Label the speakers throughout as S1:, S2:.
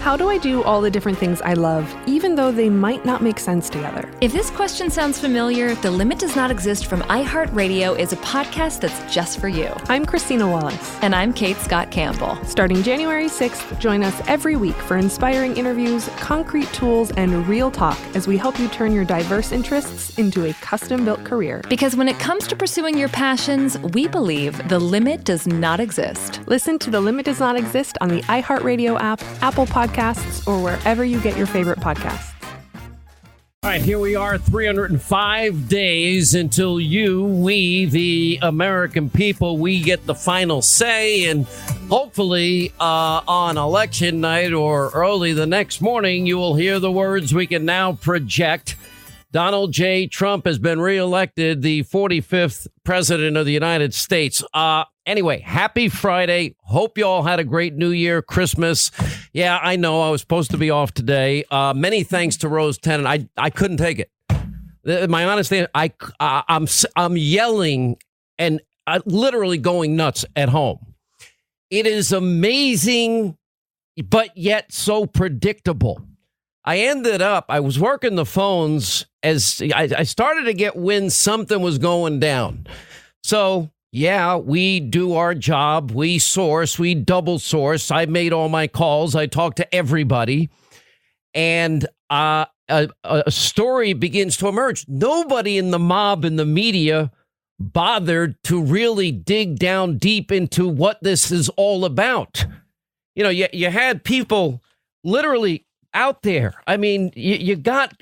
S1: How do I do all the different things I love, even though they might not make sense together?
S2: If this question sounds familiar, The Limit Does Not Exist from iHeartRadio is a podcast that's just for you.
S1: I'm Christina Wallace.
S2: And I'm Kate Scott Campbell.
S1: Starting January 6th, join us every week for inspiring interviews, concrete tools, and real talk as we help you turn your diverse interests into a custom-built career.
S2: Because when it comes to pursuing your passions, we believe the limit does not exist.
S1: Listen to The Limit Does Not Exist on the iHeartRadio app, Apple Podcasts, or wherever you get your favorite podcasts.
S3: All right, here we are, 305 days until we, the American people, we get the final say. And hopefully on election night or early the next morning, you will hear the words we can now project. Donald J. Trump has been reelected the 45th president of the United States. Anyway, happy Friday. Hope you all had a great New Year, Christmas. Yeah, I know I was supposed to be off today. Many thanks to Rose Tennant. I couldn't take it. My honest answer, I'm yelling and literally going nuts at home. It is amazing, but yet so predictable. I was working the phones as I started to get wind something was going down. So, yeah, we do our job. We source, we double source. I made all my calls. I talked to everybody. And a story begins to emerge. Nobody in the mob and the media bothered to really dig down deep into what this is all about. You know, you had people literally out there. I mean, you got,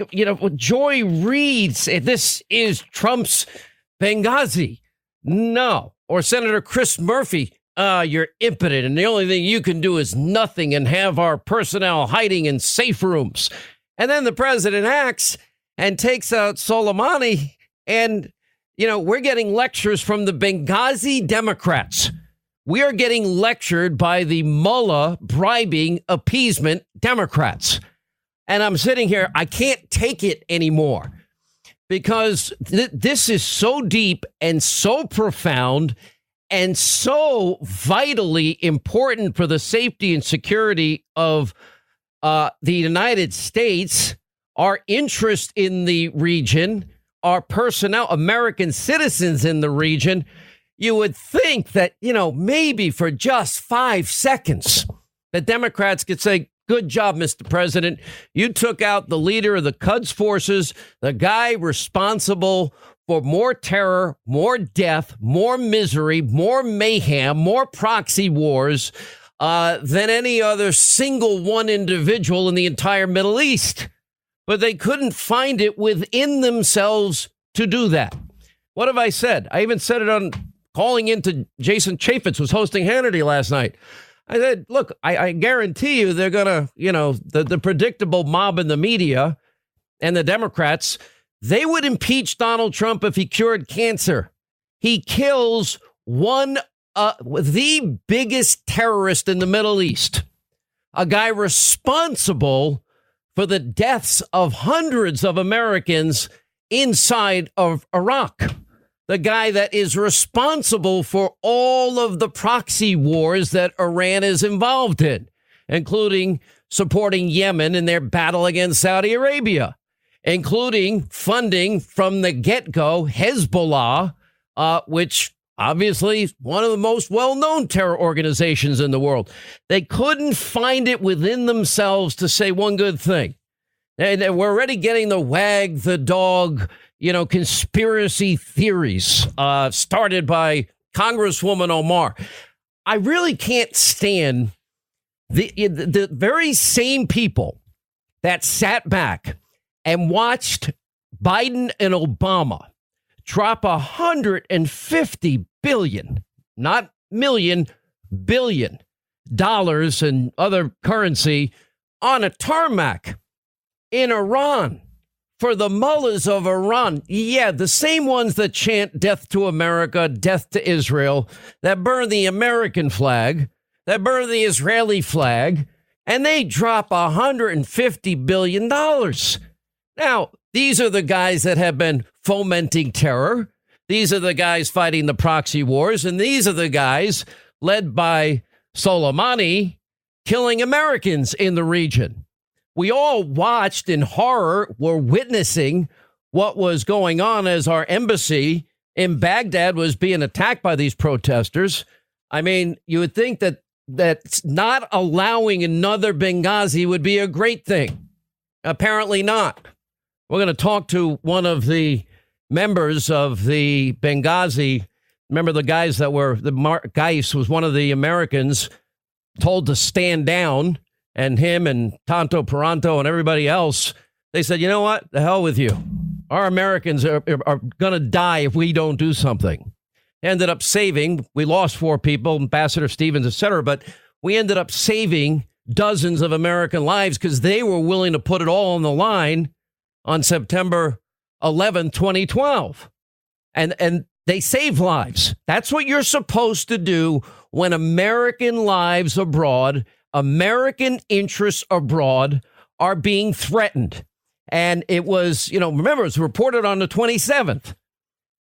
S3: Joy Reid said this is Trump's Benghazi. No. Or Senator Chris Murphy, you're impotent, and the only thing you can do is nothing and have our personnel hiding in safe rooms. And then the president acts and takes out Soleimani, and, we're getting lectures from the Benghazi Democrats. We are getting lectured by the mullah bribing appeasement Democrats. And I'm sitting here, I can't take it anymore. Because this is so deep and so profound and so vitally important for the safety and security of the United States, our interest in the region, our personnel, American citizens in the region. You would think that, maybe for just 5 seconds, the Democrats could say, good job, Mr. President. You took out the leader of the Quds forces, the guy responsible for more terror, more death, more misery, more mayhem, more proxy wars than any other single one individual in the entire Middle East. But they couldn't find it within themselves to do that. What have I said? I even said it on calling into Jason Chaffetz, was hosting Hannity last night. I said, look, I guarantee you they're going to, the predictable mob in the media and the Democrats, they would impeach Donald Trump if he cured cancer. He kills the biggest terrorist in the Middle East, a guy responsible for the deaths of hundreds of Americans inside of Iraq. The guy that is responsible for all of the proxy wars that Iran is involved in, including supporting Yemen in their battle against Saudi Arabia, including funding from the get-go Hezbollah, which obviously is one of the most well-known terror organizations in the world. They couldn't find it within themselves to say one good thing. And we're already getting the wag the dog, conspiracy theories started by Congresswoman Omar. I really can't stand the very same people that sat back and watched Biden and Obama drop $150 billion, not million, billion dollars and other currency on a tarmac in Iran. For the mullahs of Iran, yeah, the same ones that chant death to America, death to Israel, that burn the American flag, that burn the Israeli flag, and they drop $150 billion. Now, these are the guys that have been fomenting terror. These are the guys fighting the proxy wars, and these are the guys led by Soleimani killing Americans in the region. We all watched in horror, were witnessing what was going on as our embassy in Baghdad was being attacked by these protesters. I mean, you would think that not allowing another Benghazi would be a great thing. Apparently not. We're going to talk to one of the members of the Benghazi. Remember the guys that were, Geis was one of the Americans told to stand down, and him and Tanto Peranto and everybody else, they said, you know what? The hell with you. Our Americans are going to die if we don't do something. Ended up saving, we lost 4 people, Ambassador Stevens, etc., but we ended up saving dozens of American lives because they were willing to put it all on the line on September 11, 2012. And they save lives. That's what you're supposed to do when American lives abroad, American interests abroad are being threatened. And it was, remember, it was reported on the 27th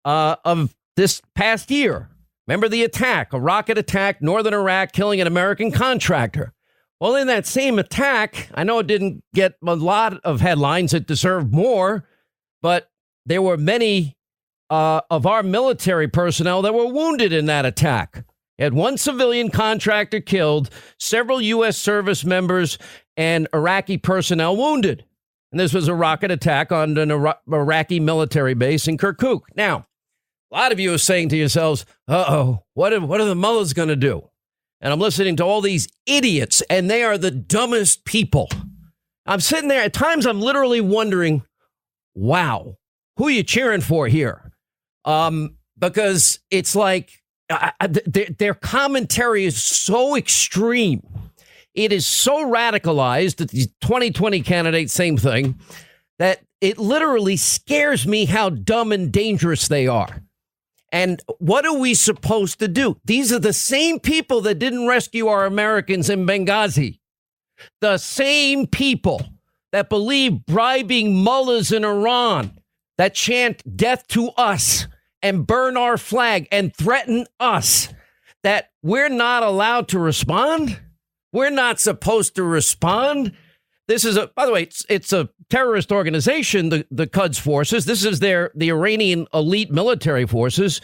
S3: of this past year. Remember the attack, a rocket attack, northern Iraq, killing an American contractor. Well, in that same attack, I know it didn't get a lot of headlines. It deserved more, but there were many of our military personnel that were wounded in that attack. You had 1 civilian contractor killed, several U.S. service members and Iraqi personnel wounded. And this was a rocket attack on an Iraqi military base in Kirkuk. Now, a lot of you are saying to yourselves, what are the mullahs going to do? And I'm listening to all these idiots, and they are the dumbest people. I'm sitting there. At times, I'm literally wondering, wow, who are you cheering for here? Because it's like their commentary is so extreme. It is so radicalized that the 2020 candidate, same thing, that it literally scares me how dumb and dangerous they are. And what are we supposed to do? These are the same people that didn't rescue our Americans in Benghazi. The same people that believe bribing mullahs in Iran that chant death to us and burn our flag and threaten us, that we're not allowed to respond. We're not supposed to respond. This is by the way, it's a terrorist organization, the Quds forces. This is the Iranian elite military forces.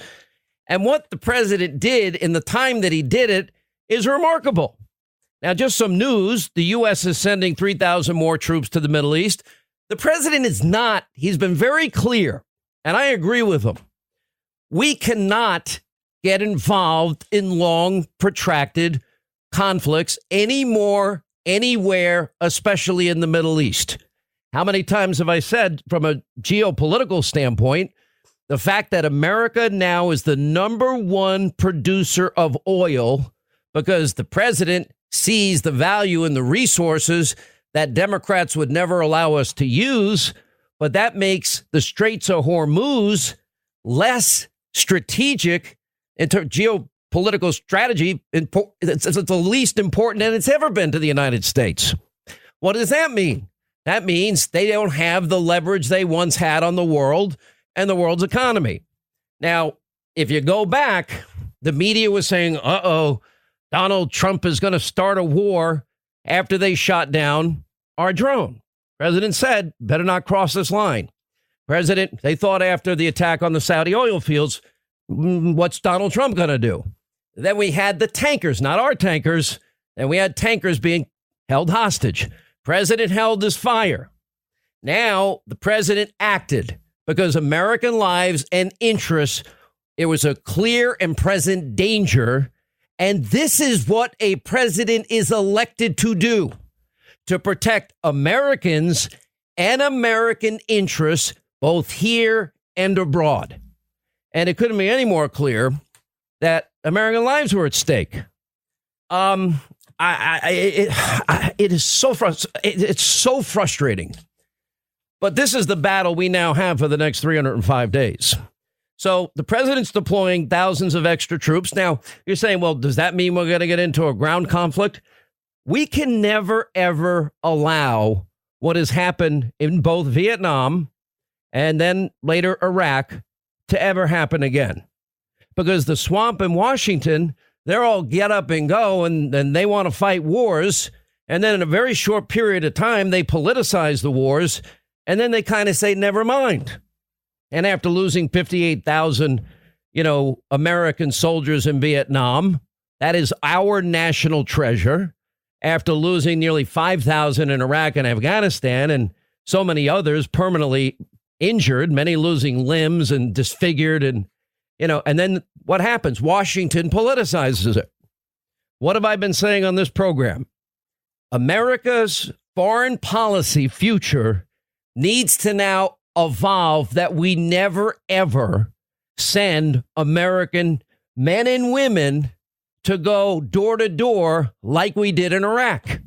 S3: And what the president did in the time that he did it is remarkable. Now, just some news. The U.S. is sending 3,000 more troops to the Middle East. The president is not. He's been very clear, and I agree with him. We cannot get involved in long, protracted conflicts anymore, anywhere, especially in the Middle East. How many times have I said, from a geopolitical standpoint, the fact that America now is the #1 producer of oil because the president sees the value in the resources that Democrats would never allow us to use, but that makes the Straits of Hormuz less strategic in geopolitical strategy. It's the least important than it's ever been to the United States. What does that mean? That means they don't have the leverage they once had on the world and the world's economy. Now, if you go back, the media was saying, Donald Trump is going to start a war after they shot down our drone. President said, better not cross this line. President, they thought after the attack on the Saudi oil fields, what's Donald Trump going to do? Then we had the tankers, not our tankers, and we had tankers being held hostage. President held his fire. Now the president acted because American lives and interests, it was a clear and present danger. And this is what a president is elected to do, to protect Americans and American interests, both here and abroad. And it couldn't be any more clear that American lives were at stake. It is so it's so frustrating. But this is the battle we now have for the next 305 days. So the president's deploying thousands of extra troops. Now, you're saying, well, does that mean we're going to get into a ground conflict? We can never, ever allow what has happened in both Vietnam and then later Iraq to ever happen again. Because the swamp in Washington, they're all get up and go, and they want to fight wars. And then in a very short period of time, they politicize the wars, and then they kind of say, never mind. And after losing 58,000, American soldiers in Vietnam, that is our national treasure. After losing nearly 5,000 in Iraq and Afghanistan, and so many others permanently injured, many losing limbs and disfigured, and then what happens? Washington politicizes it. What have I been saying on this program? America's foreign policy future needs to now evolve that we never, ever send American men and women to go door to door like we did in Iraq.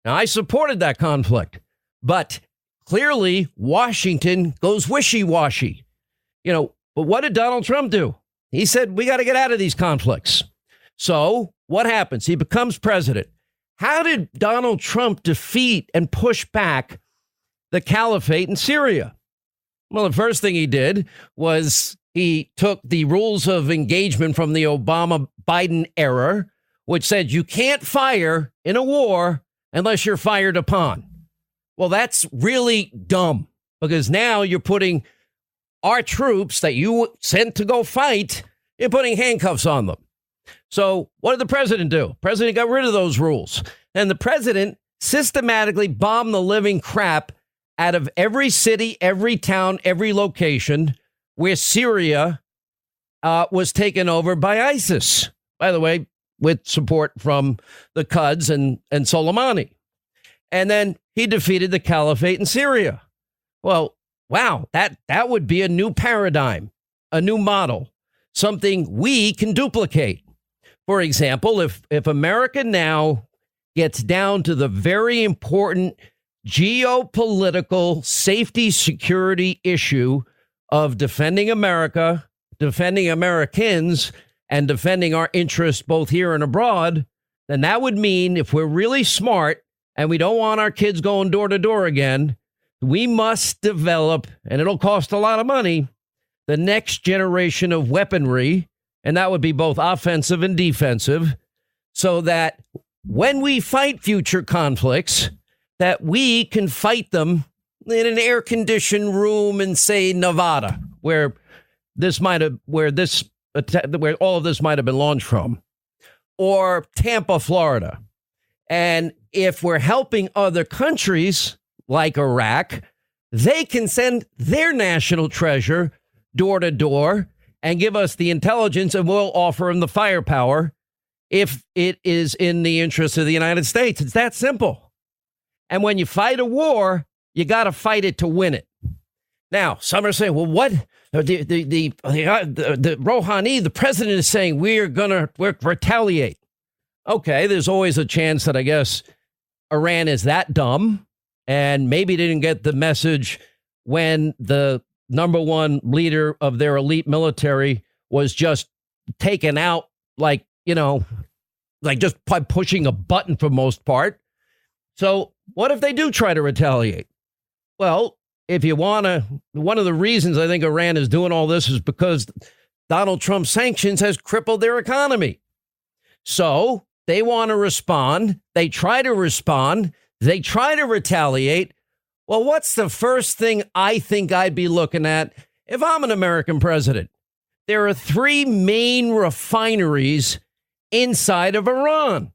S3: Now, I supported that conflict, but clearly Washington goes wishy-washy. But what did Donald Trump do? He said, we got to get out of these conflicts. So what happens? He becomes president. How did Donald Trump defeat and push back the caliphate in Syria? Well, the first thing he did was he took the rules of engagement from the Obama-Biden era, which said you can't fire in a war unless you're fired upon. Well, that's really dumb, because now you're putting our troops that you sent to go fight, you're putting handcuffs on them. So what did the president do? President got rid of those rules. And the president systematically bombed the living crap out of every city, every town, every location where Syria was taken over by ISIS. By the way, with support from the Kurds and Soleimani. And then he defeated the caliphate in Syria. Well, wow, that would be a new paradigm, a new model, something we can duplicate. For example, if America now gets down to the very important geopolitical safety security issue of defending America, defending Americans, and defending our interests both here and abroad, then that would mean if we're really smart and we don't want our kids going door to door again, we must develop, and it'll cost a lot of money, the next generation of weaponry. And that would be both offensive and defensive, so that when we fight future conflicts, that we can fight them in an air-conditioned room in, say, Nevada, where all of this might have been launched from, or Tampa, Florida. And if we're helping other countries like Iraq, they can send their national treasure door to door and give us the intelligence, and we'll offer them the firepower if it is in the interest of the United States. It's that simple. And when you fight a war, you got to fight it to win it. Now, some are saying, well, what? The Rouhani, the president, is saying we're retaliate. Okay, there's always a chance that I guess Iran is that dumb and maybe didn't get the message when the number one leader of their elite military was just taken out, like just by pushing a button for most part. So what if they do try to retaliate? Well, if you want to, one of the reasons I think Iran is doing all this is because Donald Trump's sanctions has crippled their economy. So they want to respond. They try to respond. They try to retaliate. Well, what's the first thing I think I'd be looking at if I'm an American president? There are 3 main refineries inside of Iran.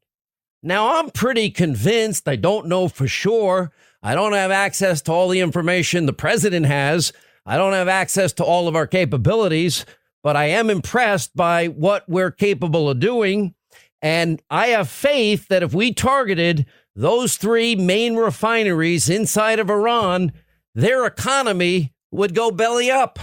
S3: Now, I'm pretty convinced. I don't know for sure. I don't have access to all the information the president has. I don't have access to all of our capabilities, but I am impressed by what we're capable of doing. And I have faith that if we targeted those 3 main refineries inside of Iran, their economy would go belly up.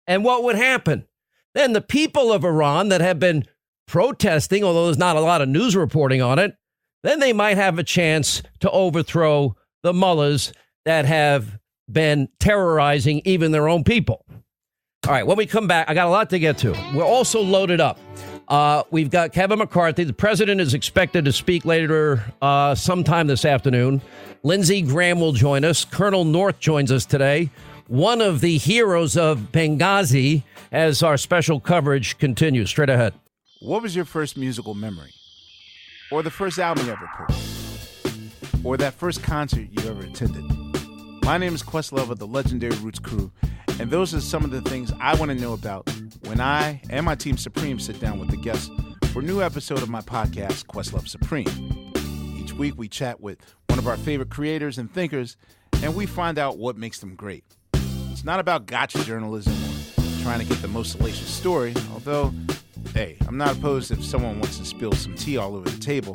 S3: And what would happen? Then the people of Iran that have been protesting, although there's not a lot of news reporting on it, then they might have a chance to overthrow the mullahs that have been terrorizing even their own people. All right, when we come back, I got a lot to get to. We're also loaded up. We've got Kevin McCarthy. The president is expected to speak later sometime this afternoon. Lindsey Graham will join us. Colonel North joins us today, one of the heroes of Benghazi, as our special coverage continues. Straight ahead.
S4: What was your first musical memory? Or the first album you ever purchased? Or that first concert you ever attended? My name is Questlove of the legendary Roots Crew, and those are some of the things I want to know about when I and my team Supreme sit down with the guests for a new episode of my podcast, Questlove Supreme. Each week we chat with one of our favorite creators and thinkers, and we find out what makes them great. It's not about gotcha journalism or trying to get the most salacious story, although, hey, I'm not opposed if someone wants to spill some tea all over the table.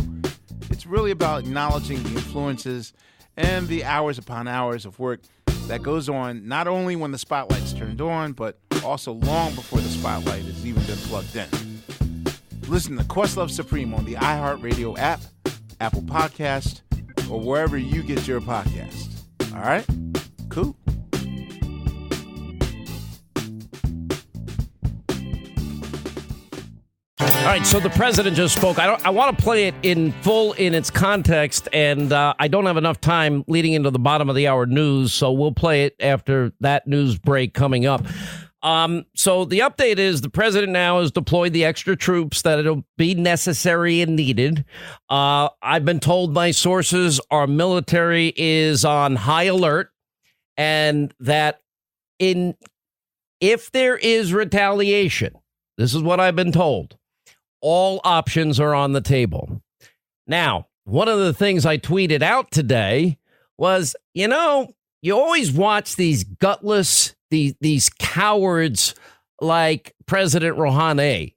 S4: It's really about acknowledging the influences and the hours upon hours of work that goes on not only when the spotlight's turned on, but also long before the spotlight has even been plugged in. Listen to Questlove Supreme on the iHeartRadio app, Apple Podcast, or wherever you get your podcast. All right? Cool.
S3: All right, so the president just spoke. I want to play it in full in its context, and I don't have enough time leading into the bottom of the hour news, so we'll play it after that news break coming up. So the update is the president now has deployed the extra troops that it'll be necessary and needed. I've been told by sources our military is on high alert, and that if there is retaliation, this is what I've been told, all options are on the table. Now, one of the things I tweeted out today was, you always watch these gutless, these cowards like President Rouhani.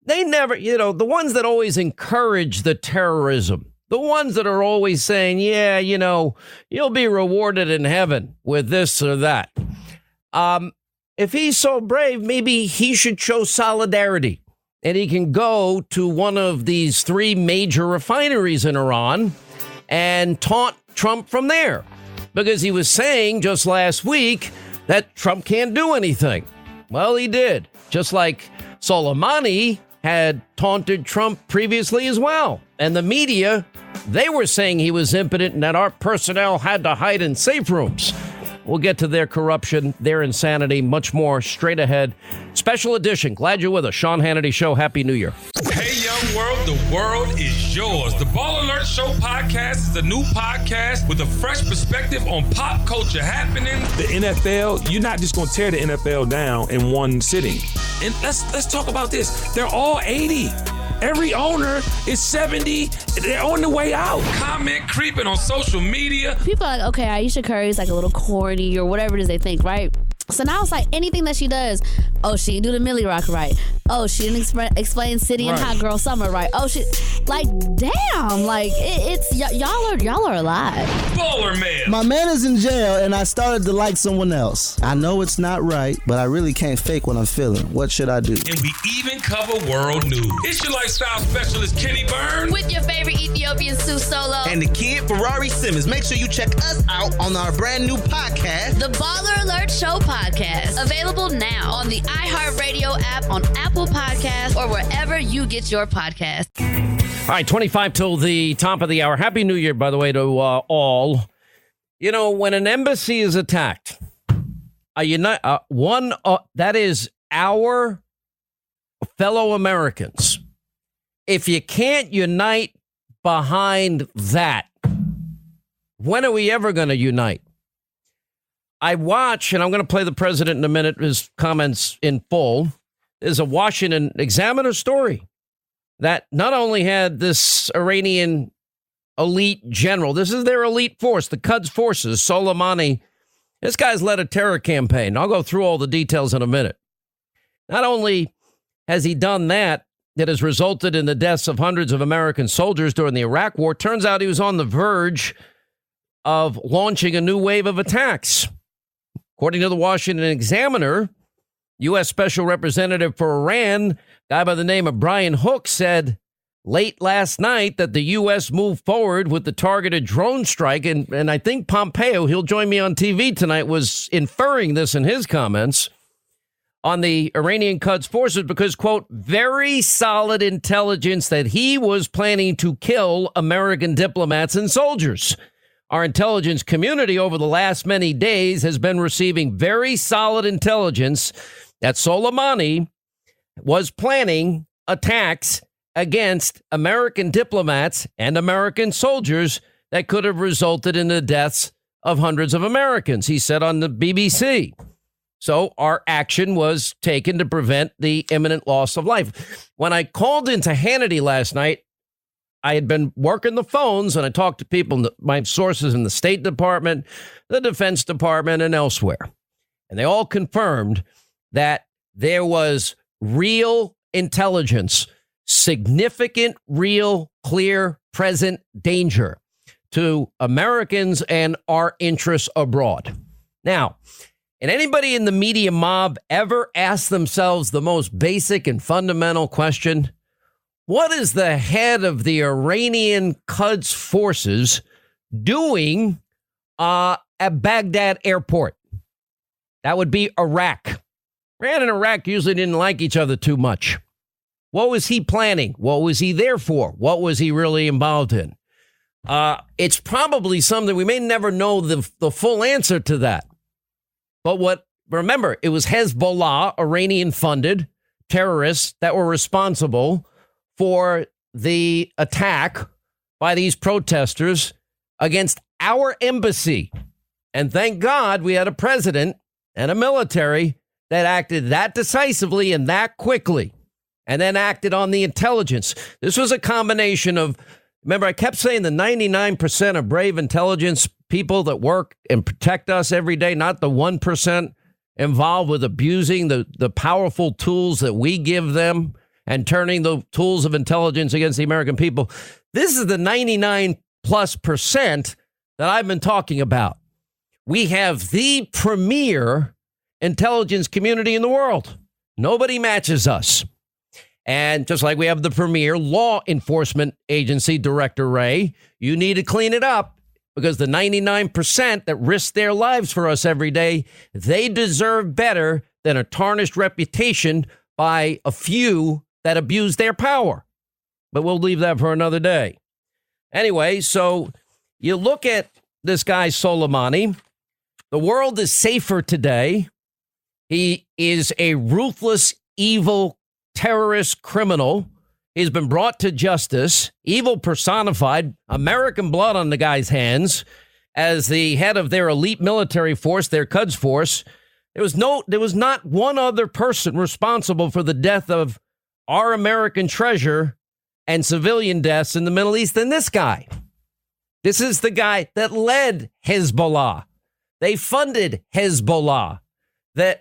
S3: They never, the ones that always encourage the terrorism, the ones that are always saying, yeah, you'll be rewarded in heaven with this or that. If he's so brave, maybe he should show solidarity. And he can go to one of these three major refineries in Iran and taunt Trump from there. Because he was saying just last week that Trump can't do anything. Well, he did. Just like Soleimani had taunted Trump previously as well. And the media, they were saying he was impotent and that our personnel had to hide in safe rooms. We'll get to their corruption, their insanity, much more straight ahead. Special edition. Glad you're with us. Sean Hannity Show. Happy New Year.
S5: Hey, young world, the world is yours. The Ball Alert Show podcast is a new podcast with a fresh perspective on pop culture happenings.
S6: The NFL, you're not just going to tear the NFL down in one sitting. And let's talk about this. They're all 80. Every owner is 70. They're on the way out.
S5: Comment creeping on social media.
S7: People are like, okay, Aisha Curry's like a little corny or whatever it is they think, right? So now it's like anything that she does, oh, she didn't do the Millie Rock right. Oh, she didn't explain City and Hot Girl Summer right. Oh, she, like, damn, like, y'all are alive.
S5: Baller Man.
S8: My man is in jail and I started to like someone else. I know it's not right, but I really can't fake what I'm feeling. What should I do?
S5: And we even cover world news. It's your lifestyle specialist, Kenny Byrne.
S7: With your favorite Ethiopian Sue Solo.
S9: And the kid, Ferrari Simmons. Make sure you check us out on our brand new podcast,
S7: The Baller Alert Show Podcast. Available now on the iHeartRadio app, on Apple Podcasts, or wherever you get your podcasts.
S3: All right, 25 till the top of the hour. Happy New Year, by the way, to all. When an embassy is attacked, that is our fellow Americans. If you can't unite behind that, when are we ever going to unite? I watch, and I'm going to play the president in a minute, his comments in full. There's a Washington Examiner story that not only had this Iranian elite general, this is their elite force, the Quds forces, Soleimani. This guy's led a terror campaign. I'll go through all the details in a minute. Not only has he done that has resulted in the deaths of hundreds of American soldiers during the Iraq War, turns out he was on the verge of launching a new wave of attacks. According to the Washington Examiner, U.S. Special Representative for Iran, a guy by the name of Brian Hook, said late last night that the U.S. moved forward with the targeted drone strike. And I think Pompeo, he'll join me on TV tonight, was inferring this in his comments on the Iranian Quds forces because, quote, very solid intelligence that he was planning to kill American diplomats and soldiers. Our intelligence community over the last many days has been receiving very solid intelligence that Soleimani was planning attacks against American diplomats and American soldiers that could have resulted in the deaths of hundreds of Americans, he said on the BBC. So our action was taken to prevent the imminent loss of life. When I called into Hannity last night, I had been working the phones and I talked to people, my sources in the State Department, the Defense Department, and elsewhere. And they all confirmed that there was real intelligence, significant, real, clear, present danger to Americans and our interests abroad. Now, and anybody in the media mob ever ask themselves the most basic and fundamental question? What is the head of the Iranian Quds forces doing at Baghdad airport? That would be Iraq. Iran and Iraq usually didn't like each other too much. What was he planning? What was he there for? What was he really involved in? It's probably something we may never know the full answer to that. But remember, it was Hezbollah, Iranian-funded terrorists that were responsible for the attack by these protesters against our embassy. And thank God we had a president and a military that acted that decisively and that quickly, and then acted on the intelligence. This was a combination of, remember, I kept saying the 99% of brave intelligence people that work and protect us every day, not the 1% involved with abusing the powerful tools that we give them and turning the tools of intelligence against the American people. This is the 99+% that I've been talking about. We have the premier intelligence community in the world. Nobody matches us. And just like we have the premier law enforcement agency, Director Wray, you need to clean it up because the 99% that risk their lives for us every day, they deserve better than a tarnished reputation by a few that abuse their power. But we'll leave that for another day. Anyway, so you look at this guy, Soleimani. The world is safer today. He is a ruthless, evil, terrorist criminal. He's been brought to justice, evil personified, American blood on the guy's hands as the head of their elite military force, their Quds force. There was not one other person responsible for the death of our American treasure and civilian deaths in the Middle East than this guy. This is the guy that led Hezbollah. They funded Hezbollah. The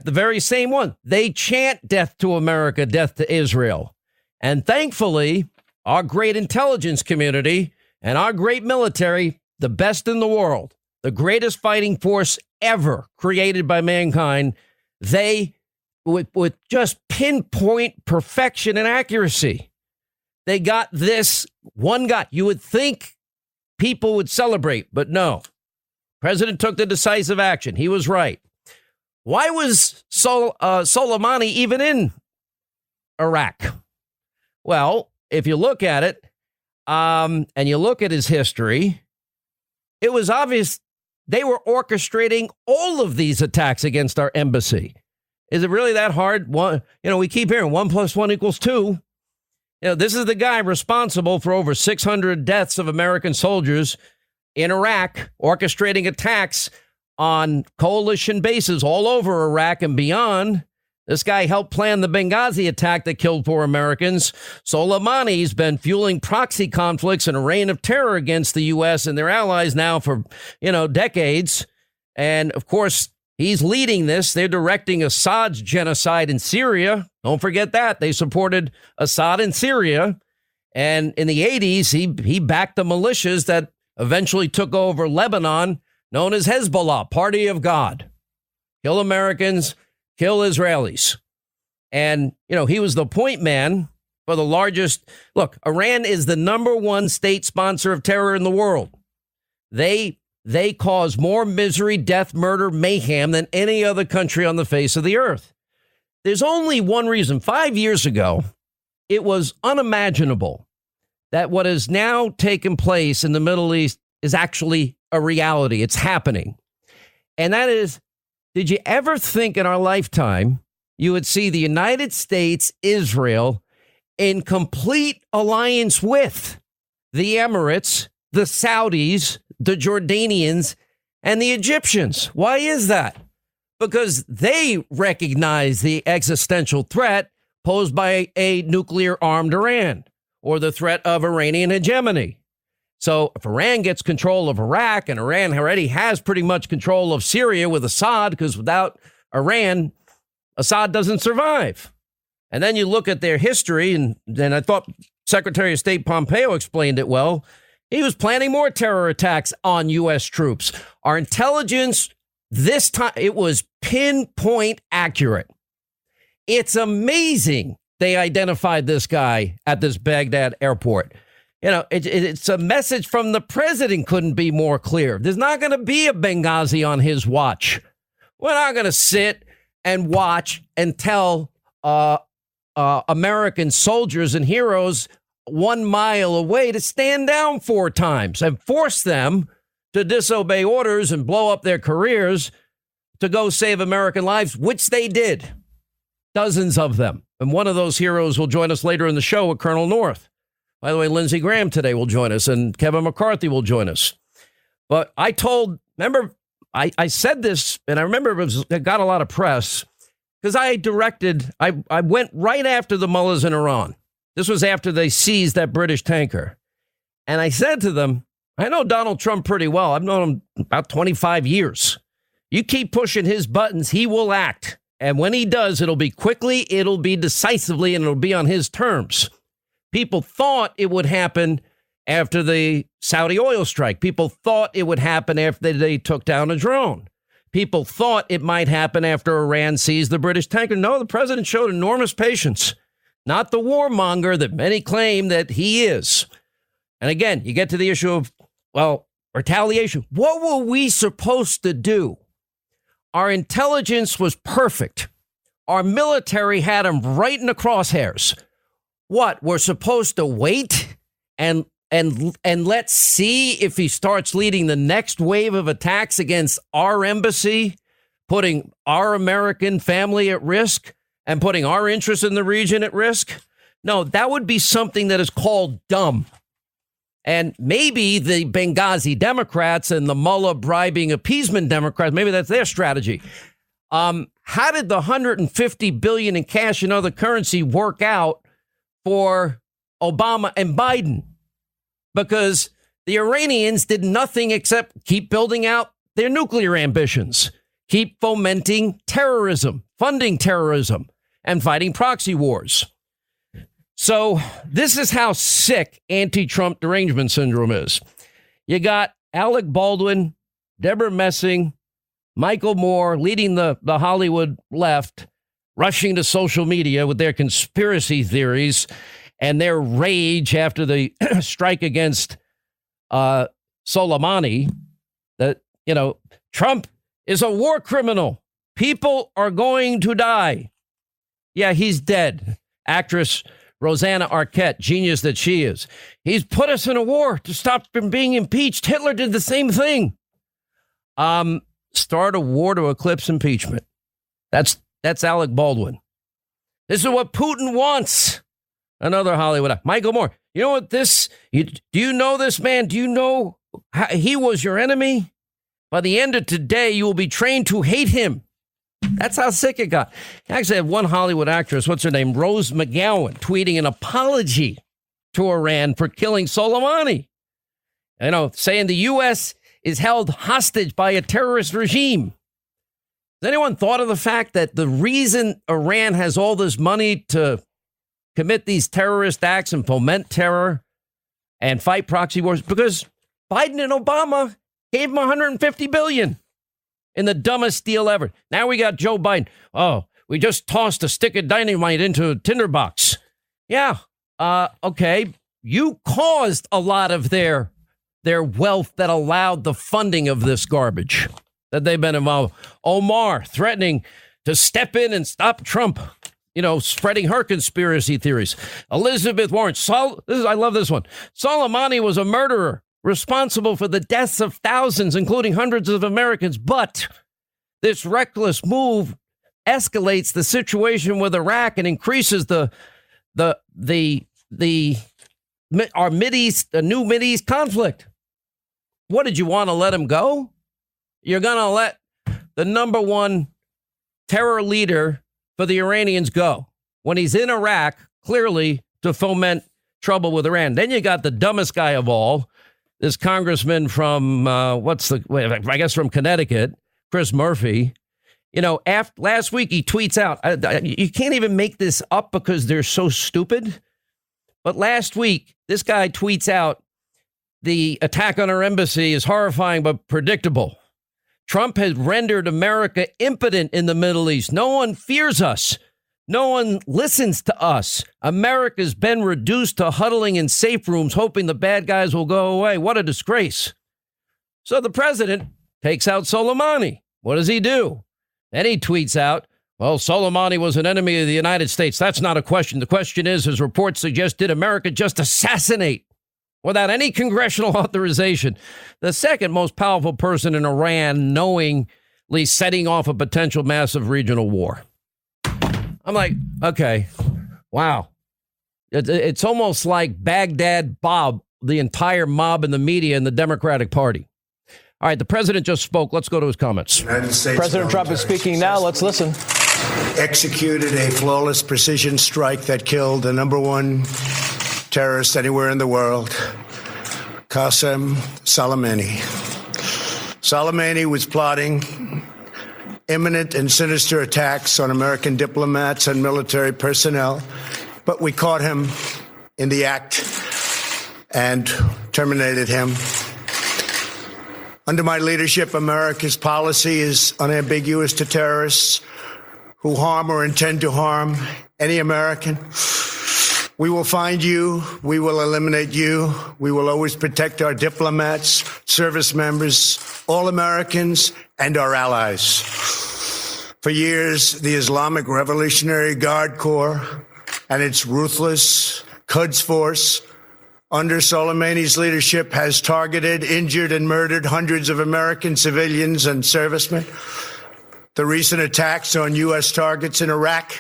S3: very same one. They chant death to America, death to Israel. And thankfully, our great intelligence community and our great military, the best in the world, the greatest fighting force ever created by mankind, they, with just pinpoint perfection and accuracy, they got this one guy. You would think people would celebrate, but no. President took the decisive action. He was right. Why was Soleimani even in Iraq? Well, if you look at it and you look at his history, it was obvious they were orchestrating all of these attacks against our embassy. Is it really that hard? We keep hearing 1 + 1 = 2. This is the guy responsible for over 600 deaths of American soldiers in Iraq, orchestrating attacks on coalition bases all over Iraq and beyond. This guy helped plan the Benghazi attack that killed 4 Americans. Soleimani's been fueling proxy conflicts and a reign of terror against the U.S. and their allies now for, decades. And, of course, he's leading this. They're directing Assad's genocide in Syria. Don't forget that. They supported Assad in Syria. And in the 80s, he backed the militias that eventually took over Lebanon, known as Hezbollah, Party of God. Kill Americans, kill Israelis. And, he was the point man for the largest. Look, Iran is the #1 state sponsor of terror in the world. They cause more misery, death, murder, mayhem than any other country on the face of the earth. There's only one reason. 5 years ago, it was unimaginable that what has now taken place in the Middle East is actually a reality. It's happening. And that is, did you ever think in our lifetime you would see the United States, Israel, in complete alliance with the Emirates, the Saudis, the Jordanians, and the Egyptians. Why is that? Because they recognize the existential threat posed by a nuclear-armed Iran or the threat of Iranian hegemony. So if Iran gets control of Iraq, and Iran already has pretty much control of Syria with Assad, because without Iran, Assad doesn't survive. And then you look at their history, and I thought Secretary of State Pompeo explained it well. He was planning more terror attacks on U.S. troops. Our intelligence, this time, it was pinpoint accurate. It's amazing they identified this guy at this Baghdad airport. You know, it's a message from the president couldn't be more clear. There's not going to be a Benghazi on his watch. We're not going to sit and watch and tell American soldiers and heroes 1 mile away to stand down 4 times and force them to disobey orders and blow up their careers to go save American lives, which they did. Dozens of them. And one of those heroes will join us later in the show with Colonel North. By the way, Lindsey Graham today will join us, and Kevin McCarthy will join us. But I said this, and I remember it got a lot of press, because I went right after the mullahs in Iran. This was after they seized that British tanker. And I said to them, I know Donald Trump pretty well. I've known him about 25 years. You keep pushing his buttons, he will act. And when he does, it'll be quickly, it'll be decisively, and it'll be on his terms. People thought it would happen after the Saudi oil strike. People thought it would happen after they took down a drone. People thought it might happen after Iran seized the British tanker. No, the president showed enormous patience, not the warmonger that many claim that he is. And again, you get to the issue of, well, retaliation. What were we supposed to do? Our intelligence was perfect. Our military had him right in the crosshairs. What, we're supposed to wait and let's see if he starts leading the next wave of attacks against our embassy, putting our American family at risk and putting our interests in the region at risk? No, that would be something that is called dumb. And maybe the Benghazi Democrats and the mullah bribing appeasement Democrats, maybe that's their strategy. How did the $150 billion in cash and other currency work out for Obama and Biden? Because the Iranians did nothing except keep building out their nuclear ambitions, keep fomenting terrorism, funding terrorism, and fighting proxy wars. So this is how sick anti-Trump derangement syndrome is. You got Alec Baldwin, Deborah Messing, Michael Moore leading the Hollywood left, rushing to social media with their conspiracy theories and their rage after the strike against Soleimani, that, you know, Trump is a war criminal. People are going to die. Yeah, he's dead. Actress Rosanna Arquette, genius that she is. He's put us in a war to stop from being impeached. Hitler did the same thing. Start a war to eclipse impeachment. That's Alec Baldwin. This is what Putin wants. Another Hollywood. Michael Moore. You know what this? Do you know this man? Do you know how he was your enemy? By the end of today, you will be trained to hate him. That's how sick it got. I actually had one Hollywood actress, what's her name? Rose McGowan, tweeting an apology to Iran for killing Soleimani. You know, saying the U.S. is held hostage by a terrorist regime. Has anyone thought of the fact that the reason Iran has all this money to commit these terrorist acts and foment terror and fight proxy wars? Because Biden and Obama gave them $150 billion. In the dumbest deal ever. Now we got Joe Biden. Oh, we just tossed a stick of dynamite into a tinderbox. Yeah. Okay. You caused a lot of their wealth that allowed the funding of this garbage that they've been involved. Omar threatening to step in and stop Trump, you know, spreading her conspiracy theories. Elizabeth Warren. I love this one. Soleimani was a murderer, responsible for the deaths of thousands, including hundreds of Americans. But this reckless move escalates the situation with Iraq and increases the our Mideast, the new Mideast conflict. What, did you want to let him go? You're going to let the number one terror leader for the Iranians go when he's in Iraq, clearly to foment trouble with Iran. Then you got the dumbest guy of all, this congressman from from Connecticut, Chris Murphy. You know, last week he tweets out, you can't even make this up because they're so stupid. But last week, this guy tweets out, the attack on our embassy is horrifying but predictable. Trump has rendered America impotent in the Middle East. No one fears us. No one listens to us. America's been reduced to huddling in safe rooms, hoping the bad guys will go away. What a disgrace. So the president takes out Soleimani. What does he do? Then he tweets out, well, Soleimani was an enemy of the United States. That's not a question. The question is, as reports suggest, did America just assassinate without any congressional authorization the second most powerful person in Iran, knowingly setting off a potential massive regional war? I'm like, okay, wow. It's almost like Baghdad Bob, the entire mob in the media and the Democratic Party. All right, the president just spoke. Let's go to his comments.
S10: President Trump is speaking now. Let's listen.
S11: Executed a flawless precision strike that killed the number one terrorist anywhere in the world, Qasem Soleimani. Soleimani was plotting imminent and sinister attacks on American diplomats and military personnel, but we caught him in the act and terminated him. Under my leadership, America's policy is unambiguous to terrorists who harm or intend to harm any American. We will find you. We will eliminate you. We will always protect our diplomats, service members, all Americans, and our allies. For years, the Islamic Revolutionary Guard Corps and its ruthless Quds Force under Soleimani's leadership has targeted, injured, and murdered hundreds of American civilians and servicemen. The recent attacks on U.S. targets in Iraq,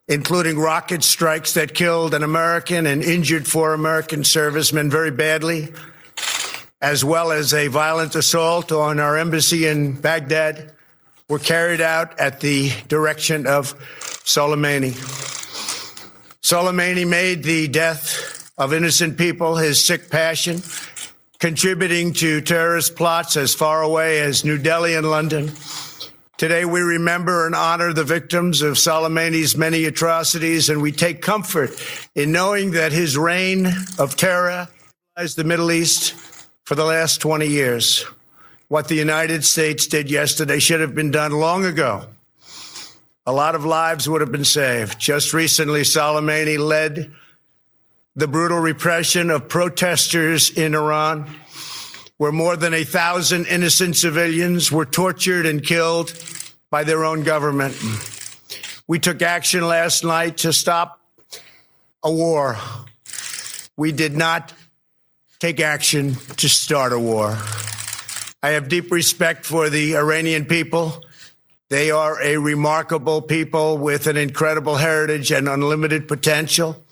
S11: including rocket strikes that killed an American and injured 4 American servicemen very badly, as well as a violent assault on our embassy in Baghdad, were carried out at the direction of Soleimani. Soleimani made the death of innocent people his sick passion, contributing to terrorist plots as far away as New Delhi and London. Today, we remember and honor the victims of Soleimani's many atrocities, and we take comfort in knowing that his reign of terror has the Middle East for the last 20 years. What the United States did yesterday should have been done long ago. A lot of lives would have been saved. Just recently, Soleimani led the brutal repression of protesters in Iran, where more than 1,000 innocent civilians were tortured and killed by their own government. We took action last night to stop a war. We did not take action to start a war. I have deep respect for the Iranian people. They are a remarkable people with an incredible heritage and unlimited potential.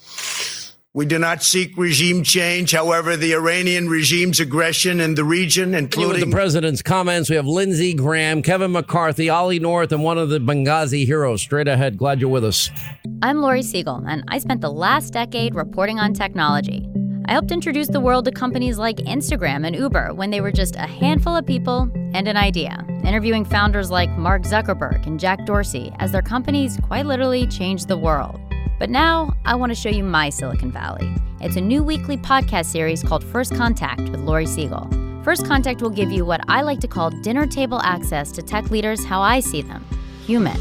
S11: We do not seek regime change. However, the Iranian regime's aggression in the region, including
S3: with the president's comments, we have Lindsey Graham, Kevin McCarthy, Ollie North, and one of the Benghazi heroes. Straight ahead. Glad you're with us.
S12: I'm Lori Siegel, and I spent the last decade reporting on technology. I helped introduce the world to companies like Instagram and Uber when they were just a handful of people and an idea, interviewing founders like Mark Zuckerberg and Jack Dorsey as their companies quite literally changed the world. But now, I want to show you my Silicon Valley. It's a new weekly podcast series called First Contact with Lori Siegel. First Contact will give you what I like to call dinner table access to tech leaders how I see them, human.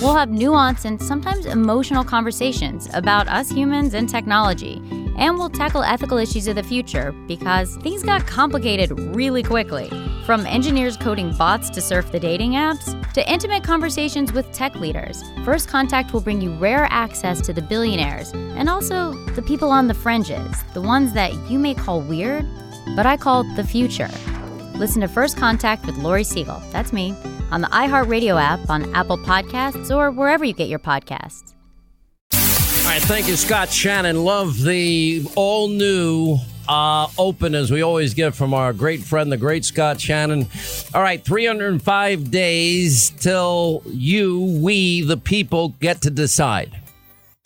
S12: We'll have nuanced and sometimes emotional conversations about us humans and technology, and we'll tackle ethical issues of the future because things got complicated really quickly. From engineers coding bots to surf the dating apps, to intimate conversations with tech leaders, First Contact will bring you rare access to the billionaires and also the people on the fringes, the ones that you may call weird, but I call the future. Listen to First Contact with Lori Siegel, that's me, on the iHeartRadio app, on Apple Podcasts, or wherever you get your podcasts.
S3: All right, thank you, Scott Shannon. Love the all-new open, as we always get from our great friend, the great Scott Shannon. All right, 305 days till we, the people, get to decide.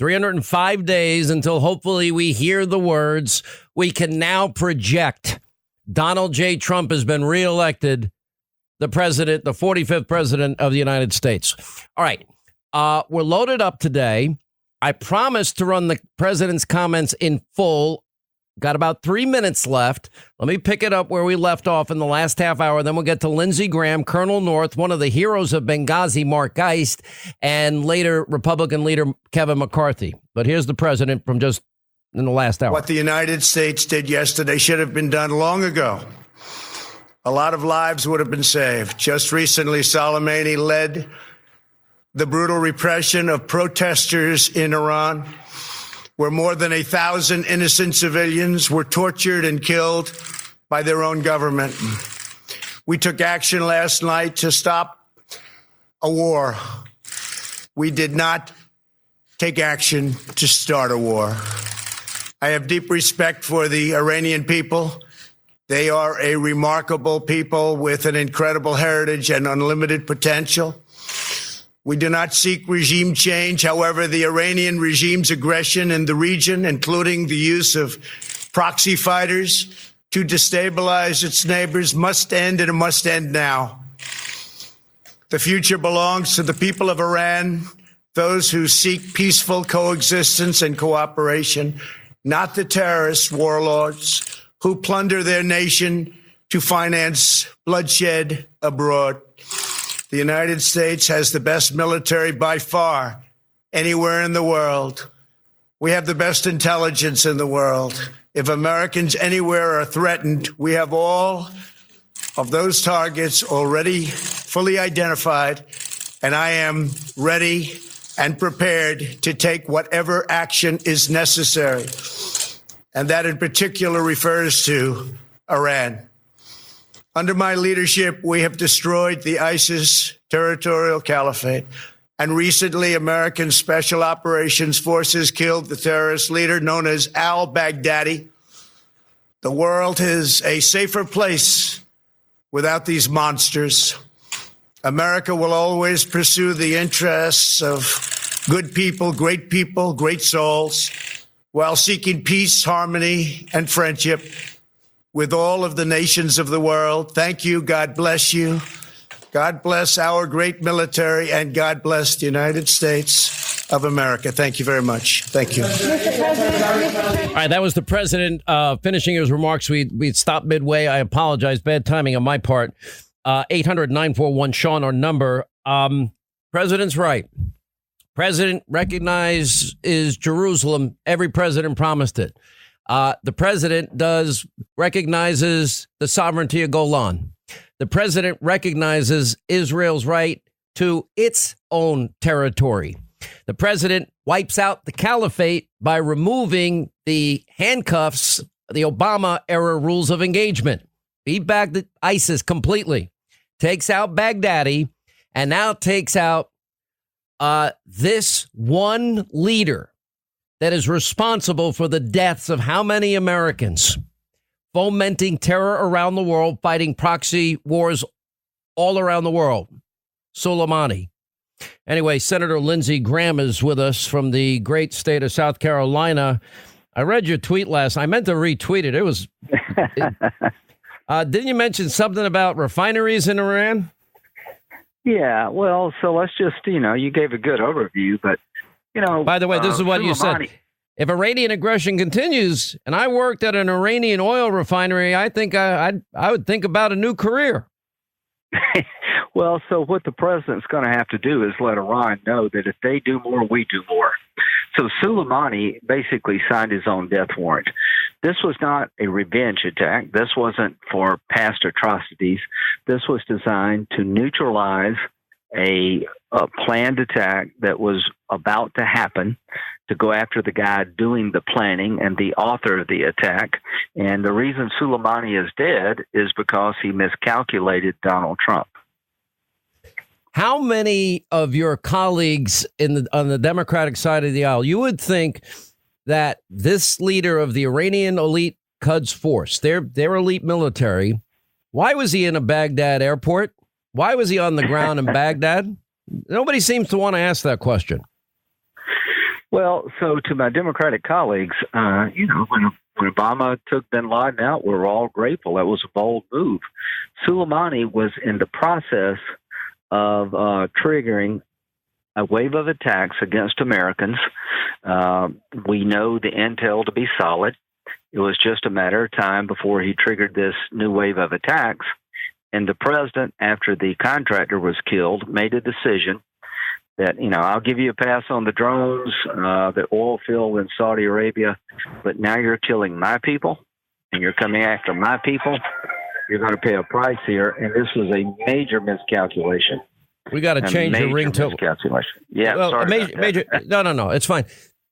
S3: 305 days until hopefully we hear the words. We can now project Donald J. Trump has been reelected the president, the 45th president of the United States. All right, we're loaded up today. I promised to run the president's comments in full. Got about 3 minutes left. Let me pick it up where we left off in the last half hour. Then we'll get to Lindsey Graham, Colonel North, one of the heroes of Benghazi, Mark Geist, and later Republican leader Kevin McCarthy. But here's the president from just in the last hour.
S11: What the United States did yesterday should have been done long ago. A lot of lives would have been saved. Just recently, Soleimani led the brutal repression of protesters in Iran, where more than 1,000 innocent civilians were tortured and killed by their own government. We took action last night to stop a war. We did not take action to start a war. I have deep respect for the Iranian people. They are a remarkable people with an incredible heritage and unlimited potential. We do not seek regime change. However, the Iranian regime's aggression in the region, including the use of proxy fighters to destabilize its neighbors, must end, and it must end now. The future belongs to the people of Iran, those who seek peaceful coexistence and cooperation, not the terrorist warlords who plunder their nation to finance bloodshed abroad. The United States has the best military by far anywhere in the world. We have the best intelligence in the world. If Americans anywhere are threatened, we have all of those targets already fully identified, and I am ready and prepared to take whatever action is necessary. And that in particular refers to Iran. Under my leadership, we have destroyed the ISIS territorial caliphate. And recently, American Special Operations Forces killed the terrorist leader known as al-Baghdadi. The world is a safer place without these monsters. America will always pursue the interests of good people, great souls, while seeking peace, harmony, and friendship with all of the nations of the world. Thank you. God bless you. God bless our great military, and God bless the United States of America. Thank you very much. Thank you.
S3: All right, that was the president finishing his remarks. We stopped midway. I apologize. Bad timing on my part. 800-941-SEAN, our number. President's right. President recognizes Jerusalem. Every president promised it. The president recognizes the sovereignty of Golan. The president recognizes Israel's right to its own territory. The president wipes out the caliphate by removing the handcuffs, the Obama-era rules of engagement. Beat back the ISIS completely. Takes out Baghdadi, and now takes out this one leader that is responsible for the deaths of how many Americans, fomenting terror around the world, fighting proxy wars all around the world. Soleimani. Anyway, Senator Lindsey Graham is with us from the great state of South Carolina. I read your tweet last night. I meant to retweet it. It was... didn't you mention something about refineries in Iran?
S13: Yeah, well, so let's just, you gave a good overview, but,
S3: By the way, this is what you said. If Iranian aggression continues, and I worked at an Iranian oil refinery, I think I would think about a new career.
S13: Well, so what the president's going to have to do is let Iran know that if they do more, we do more. So Soleimani basically signed his own death warrant. This was not a revenge attack. This wasn't for past atrocities. This was designed to neutralize a planned attack that was about to happen, to go after the guy doing the planning and the author of the attack. And the reason Soleimani is dead is because he miscalculated Donald Trump.
S3: How many of your colleagues on the Democratic side of the aisle, you would think that this leader of the Iranian elite Quds Force, their elite military, why was he in a Baghdad airport? Why was he on the ground in Baghdad? Nobody seems to want to ask that question.
S13: Well, so to my Democratic colleagues, when Obama took bin Laden out, we were all grateful. That was a bold move. Soleimani was in the process of triggering a wave of attacks against Americans. We know the intel to be solid. It was just a matter of time before he triggered this new wave of attacks. And the president, after the contractor was killed, made a decision that, I'll give you a pass on the drones, the oil field in Saudi Arabia, but now you're killing my people and you're coming after my people. You're going to pay a price here. And this was a major miscalculation.
S3: We got to change the ringtone.
S13: Miscalculation. Yeah,
S3: well,
S13: sorry.
S3: major. No, it's fine.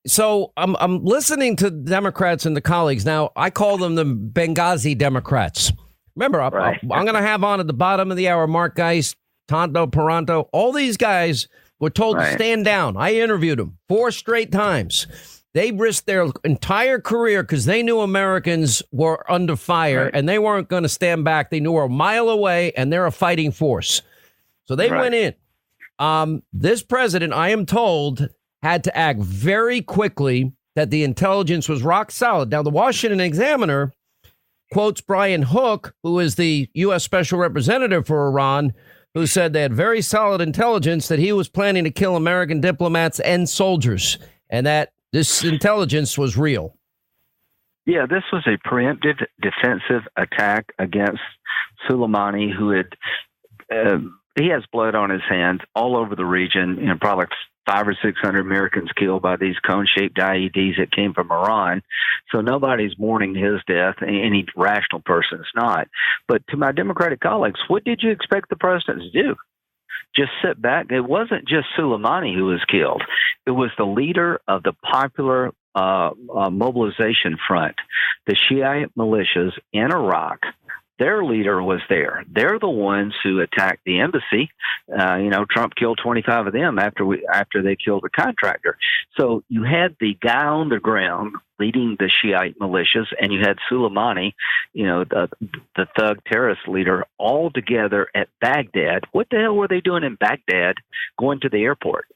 S3: So I'm listening to Democrats and the colleagues. Now, I call them the Benghazi Democrats. Remember, I'm going to have on at the bottom of the hour Mark Geist, Tonto Paranto. All these guys were told to stand down. I interviewed them 4 straight times. They risked their entire career because they knew Americans were under fire and they weren't going to stand back. They knew we were a mile away and they're a fighting force. So they went in. This president, I am told, had to act very quickly, that the intelligence was rock solid. Now, the Washington Examiner quotes Brian Hook, who is the U.S. Special Representative for Iran, who said they had very solid intelligence that he was planning to kill American diplomats and soldiers, and that this intelligence was real.
S13: Yeah, this was a preemptive defensive attack against Soleimani, who he has blood on his hands all over the region, probably 500 or 600 Americans killed by these cone-shaped IEDs that came from Iran. So nobody's mourning his death. Any rational person is not. But to my Democratic colleagues, what did you expect the president to do? Just sit back? It wasn't just Soleimani who was killed. It was the leader of the Popular Mobilization Front, the Shiite militias in Iraq. Their leader was there. They're the ones who attacked the embassy. Trump killed 25 of them after they killed the contractor. So you had the guy on the ground leading the Shiite militias, and you had Soleimani, the thug terrorist leader, all together at Baghdad. What the hell were they doing in Baghdad going to the airport?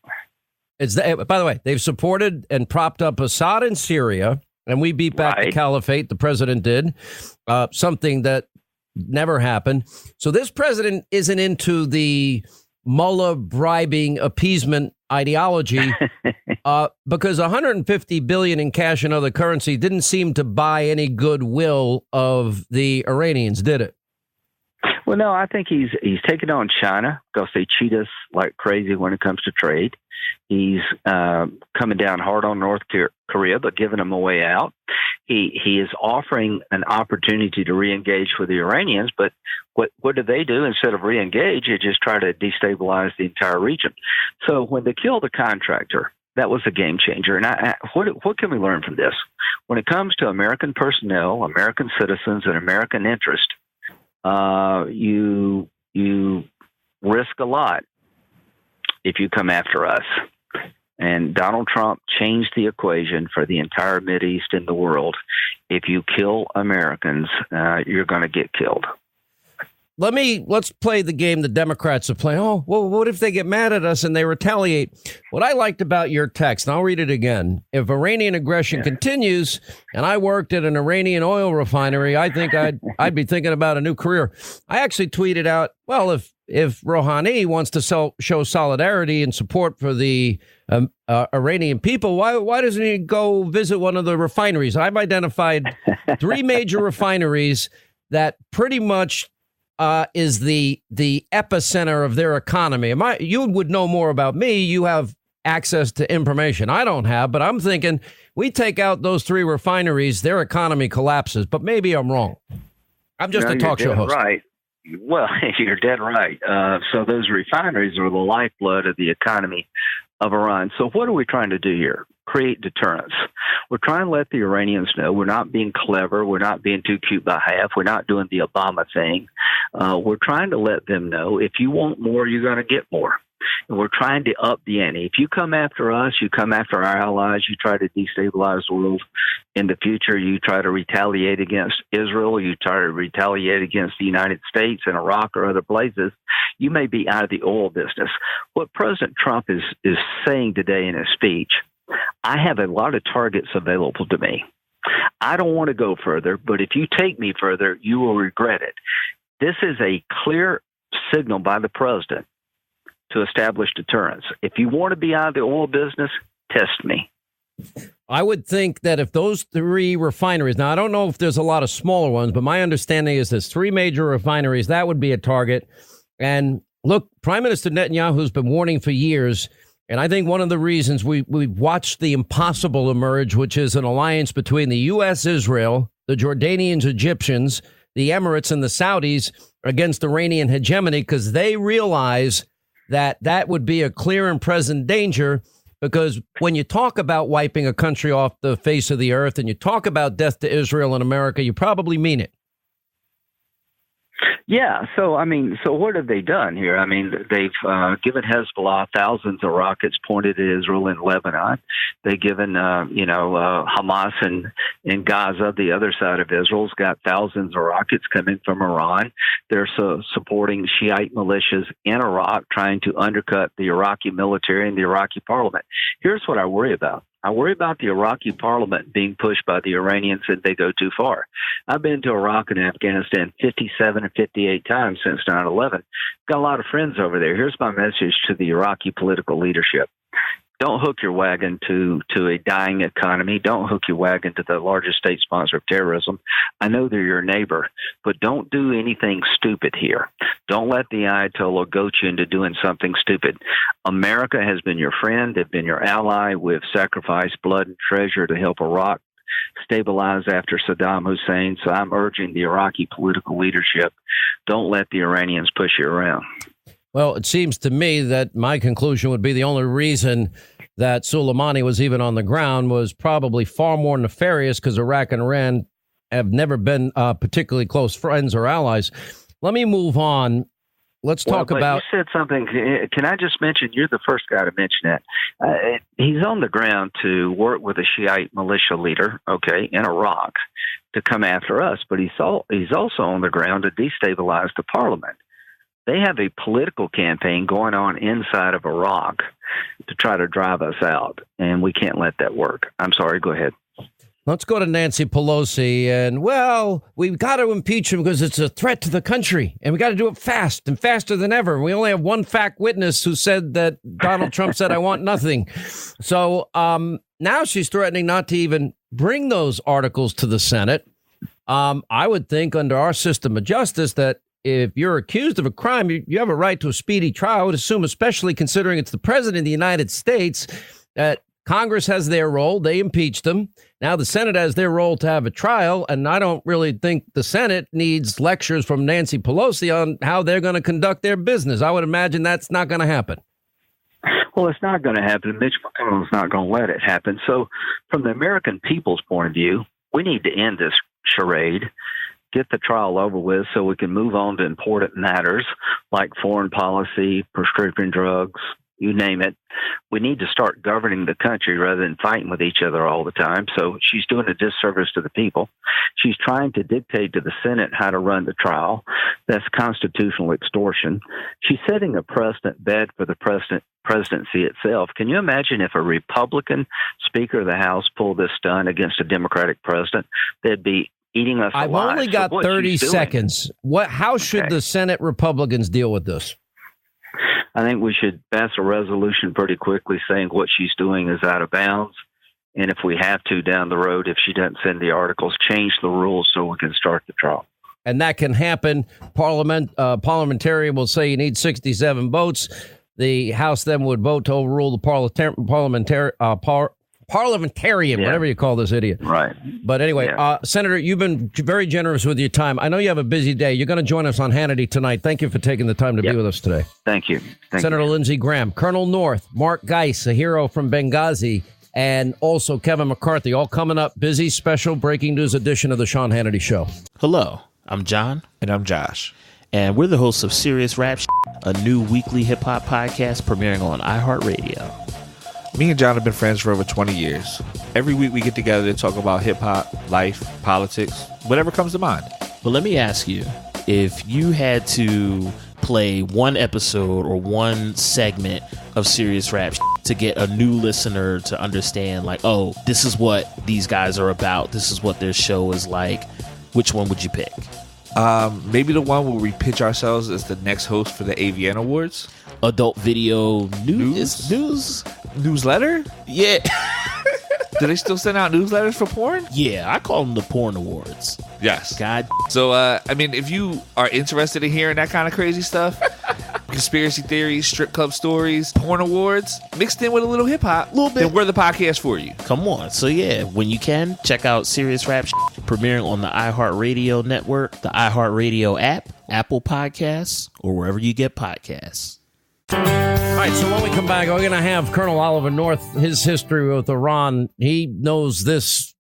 S3: By the way, they've supported and propped up Assad in Syria, and we beat back the caliphate. The president did something that never happened. So this president isn't into the mullah bribing appeasement ideology because $150 billion in cash and other currency didn't seem to buy any goodwill of the Iranians, did it?
S13: Well, no, I think he's taking on China because they cheat us like crazy when it comes to trade. He's coming down hard on North Korea, but giving them a way out. He is offering an opportunity to reengage with the Iranians, but what do they do? Instead of reengage, they just try to destabilize the entire region. So when they killed the contractor, that was a game changer. And what can we learn from this? When it comes to American personnel, American citizens, and American interest, you risk a lot if you come after us. And Donald Trump changed the equation for the entire Mideast and the world. If you kill Americans, you're going to get killed.
S3: Let's play the game the Democrats are playing. Oh, well, what if they get mad at us and they retaliate? What I liked about your text, and I'll read it again. If Iranian aggression continues, and I worked at an Iranian oil refinery, I think I'd be thinking about a new career. I actually tweeted out, well, if Rouhani wants to show solidarity and support for the Iranian people, why doesn't he go visit one of the refineries? I've identified 3 major refineries that pretty much is the epicenter of their economy. You would know more about me. You have access to information I don't have, but I'm thinking we take out those 3 refineries, their economy collapses. But maybe I'm wrong. I'm just a talk show host.
S13: Right. Well, you're dead right. So those refineries are the lifeblood of the economy of Iran. So what are we trying to do here? create deterrence. We're trying to let the Iranians know we're not being clever. We're not being too cute by half. We're not doing the Obama thing. We're trying to let them know if you want more, you're going to get more. And we're trying to up the ante. If you come after us, you come after our allies, you try to destabilize the world in the future, you try to retaliate against Israel, you try to retaliate against the United States and Iraq or other places, you may be out of the oil business. What President Trump is saying today in his speech, I have a lot of targets available to me. I don't want to go further, but if you take me further, you will regret it. This is a clear signal by the president to establish deterrence. If you want to be out of the oil business, test me.
S3: I would think that if those 3 refineries, now I don't know if there's a lot of smaller ones, but my understanding is there's 3 major refineries, that would be a target. And look, Prime Minister Netanyahu's been warning for years. And I think one of the reasons we've watched the impossible emerge, which is an alliance between the U.S., Israel, the Jordanians, Egyptians, the Emirates and the Saudis against Iranian hegemony, because they realize that would be a clear and present danger, because when you talk about wiping a country off the face of the earth and you talk about death to Israel and America, you probably mean it.
S13: Yeah. So what have they done here? I mean, they've given Hezbollah thousands of rockets pointed at Israel and Lebanon. They've given, Hamas in Gaza, the other side of Israel's got thousands of rockets coming from Iran. They're supporting Shiite militias in Iraq, trying to undercut the Iraqi military and the Iraqi parliament. Here's what I worry about. I worry about the Iraqi parliament being pushed by the Iranians if they go too far. I've been to Iraq and Afghanistan 57 and 58 times since 9/11. Got a lot of friends over there. Here's my message to the Iraqi political leadership. Don't hook your wagon to a dying economy. Don't hook your wagon to the largest state sponsor of terrorism. I know they're your neighbor, but don't do anything stupid here. Don't let the Ayatollah goat you into doing something stupid. America has been your friend. They've been your ally. We've sacrificed blood and treasure to help Iraq stabilize after Saddam Hussein. So I'm urging the Iraqi political leadership, don't let the Iranians push you around.
S3: Well, it seems to me that my conclusion would be the only reason that Soleimani was even on the ground was probably far more nefarious, because Iraq and Iran have never been particularly close friends or allies. Let me move on. Let's talk about.
S13: You said something. Can I just mention? You're the first guy to mention that. He's on the ground to work with a Shiite militia leader, in Iraq, to come after us. But he's also on the ground to destabilize the parliament. They have a political campaign going on inside of Iraq to try to drive us out, and we can't let that work. I'm sorry. Go ahead.
S3: Let's go to Nancy Pelosi. And, well, we've got to impeach him because it's a threat to the country, and we got to do it fast and faster than ever. We only have one fact witness who said that Donald Trump said, I want nothing. So now she's threatening not to even bring those articles to the Senate. I would think under our system of justice that if you're accused of a crime, you have a right to a speedy trial. I would assume, especially considering it's the president of the United States, that Congress has their role. They impeached them. Now the Senate has their role to have a trial. And I don't really think the Senate needs lectures from Nancy Pelosi on how they're going to conduct their business. I would imagine that's not going to happen.
S13: Well, it's not going to happen. Mitch McConnell's not going to let it happen. So from the American people's point of view, we need to end this charade, get the trial over with so we can move on to important matters like foreign policy, prescription drugs, you name it. We need to start governing the country rather than fighting with each other all the time. So she's doing a disservice to the people. She's trying to dictate to the Senate how to run the trial. That's constitutional extortion. She's setting a precedent bad for the presidency itself. Can you imagine if a Republican Speaker of the House pulled this stunt against a Democratic president? They'd be eating us alive.
S3: I've only got 30 seconds. How should the Senate Republicans deal with this?
S13: I think we should pass a resolution pretty quickly saying what she's doing is out of bounds. And if we have to down the road, if she doesn't send the articles, change the rules so we can start the trial.
S3: And that can happen. Parliamentarian will say you need 67 votes. The House then would vote to overrule the parliamentarian, whatever you call this idiot.
S13: Right.
S3: But anyway, Senator, you've been very generous with your time. I know you have a busy day. You're going to join us on Hannity tonight. Thank you for taking the time to be with us today.
S13: Thank you.
S3: Senator Lindsey Graham, Colonel North, Mark Geis, a hero from Benghazi, and also Kevin McCarthy, all coming up. Busy special breaking news edition of the Sean Hannity Show.
S14: Hello, I'm John.
S15: And I'm Josh.
S14: And we're the hosts of Serious Rap, a new weekly hip-hop podcast premiering on iHeartRadio.
S15: Me and John have been friends for over 20 years. Every week we get together to talk about hip-hop, life, politics, whatever comes to mind.
S14: But let me ask you, if you had to play one episode or one segment of Serious Rap to get a new listener to understand, like, oh, this is what these guys are about, this is what their show is like, which one would you pick?
S15: Maybe the one where we pitch ourselves as the next host for the AVN Awards.
S14: Adult video newsletter?
S15: Yeah. Do they still send out newsletters for porn?
S14: Yeah, I call them the Porn Awards.
S15: Yes.
S14: God.
S15: So, I mean, if you are interested in hearing that kind of crazy stuff, conspiracy theories, strip club stories, porn awards, mixed in with a little hip hop, then we're the podcast for you.
S14: Come on. So, yeah, when you can, check out Serious Rap premiering on the iHeartRadio network, the iHeartRadio app, Apple Podcasts, or wherever you get podcasts.
S3: All right, so when we come back, we're going to have Colonel Oliver North, his history with Iran. He knows this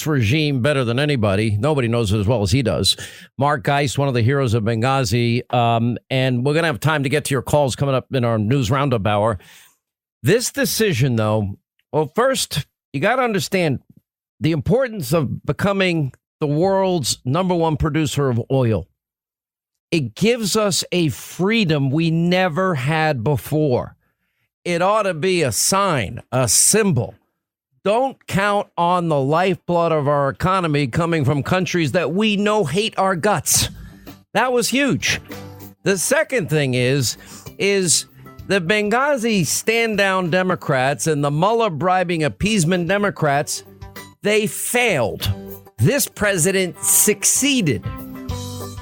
S3: regime better than anybody. Nobody knows it as well as he does. Mark Geist, one of the heroes of Benghazi. And we're going to have time to get to your calls coming up in our news roundup hour. This decision, though, well, first, you got to understand the importance of becoming the world's number one producer of oil. It gives us a freedom we never had before. It ought to be a sign, a symbol. Don't count on the lifeblood of our economy coming from countries that we know hate our guts. That was huge. The second thing is the Benghazi stand-down Democrats and the Mullah bribing appeasement Democrats, they failed. This president succeeded.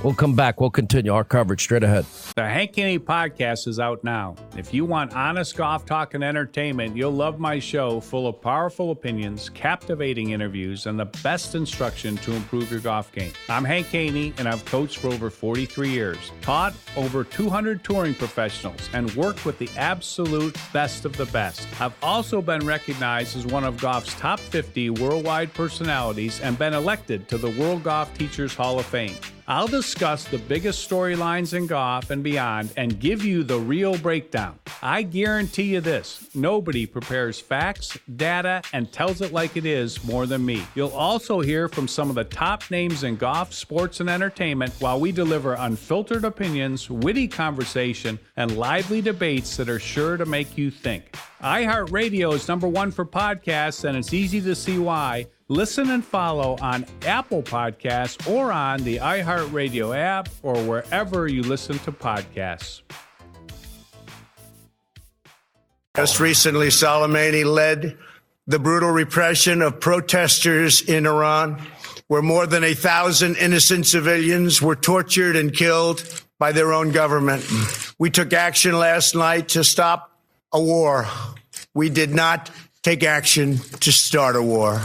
S3: We'll come back. We'll continue our coverage straight ahead.
S16: The Hannity podcast is out now. If you want honest golf talk and entertainment, you'll love my show full of powerful opinions, captivating interviews, and the best instruction to improve your golf game. I'm Hank Haney, and I've coached for over 43 years, taught over 200 touring professionals, and worked with the absolute best of the best. I've also been recognized as one of golf's top 50 worldwide personalities and been elected to the World Golf Teachers Hall of Fame. I'll discuss the biggest storylines in golf and beyond and give you the real breakdown. I guarantee you this, nobody prepares facts, data, and tells it like it is more than me. You'll also hear from some of the top names in golf, sports, and entertainment while we deliver unfiltered opinions, witty conversation, and lively debates that are sure to make you think. iHeartRadio is number one for podcasts, and it's easy to see why. Listen and follow on Apple Podcasts or on the iHeartRadio app or wherever you listen to podcasts.
S11: Just recently, Soleimani led the brutal repression of protesters in Iran, where more than 1,000 innocent civilians were tortured and killed by their own government. We took action last night to stop a war. We did not take action to start a war.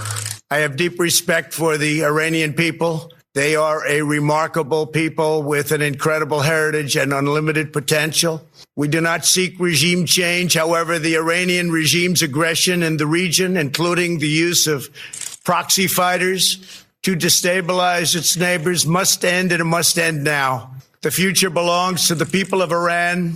S11: I have deep respect for the Iranian people. They are a remarkable people with an incredible heritage and unlimited potential. We do not seek regime change. However, the Iranian regime's aggression in the region, including the use of proxy fighters to destabilize its neighbors, must end, and it must end now. The future belongs to the people of Iran,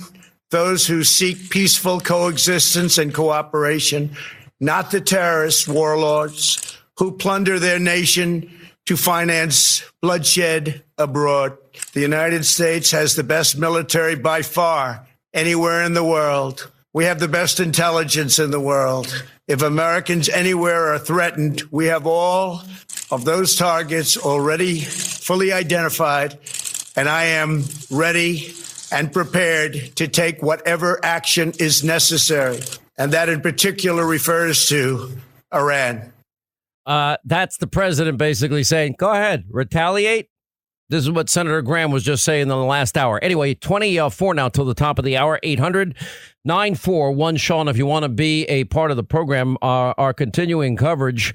S11: those who seek peaceful coexistence and cooperation, not the terrorist warlords who plunder their nation to finance bloodshed abroad. The United States has the best military by far anywhere in the world. We have the best intelligence in the world. If Americans anywhere are threatened, we have all of those targets already fully identified, and I am ready and prepared to take whatever action is necessary. And that in particular refers to Iran.
S3: That's the president basically saying, go ahead, retaliate. This is what Senator Graham was just saying in the last hour. Anyway, 24 now till the top of the hour, 800-941-SEAN if you want to be a part of the program, our continuing coverage.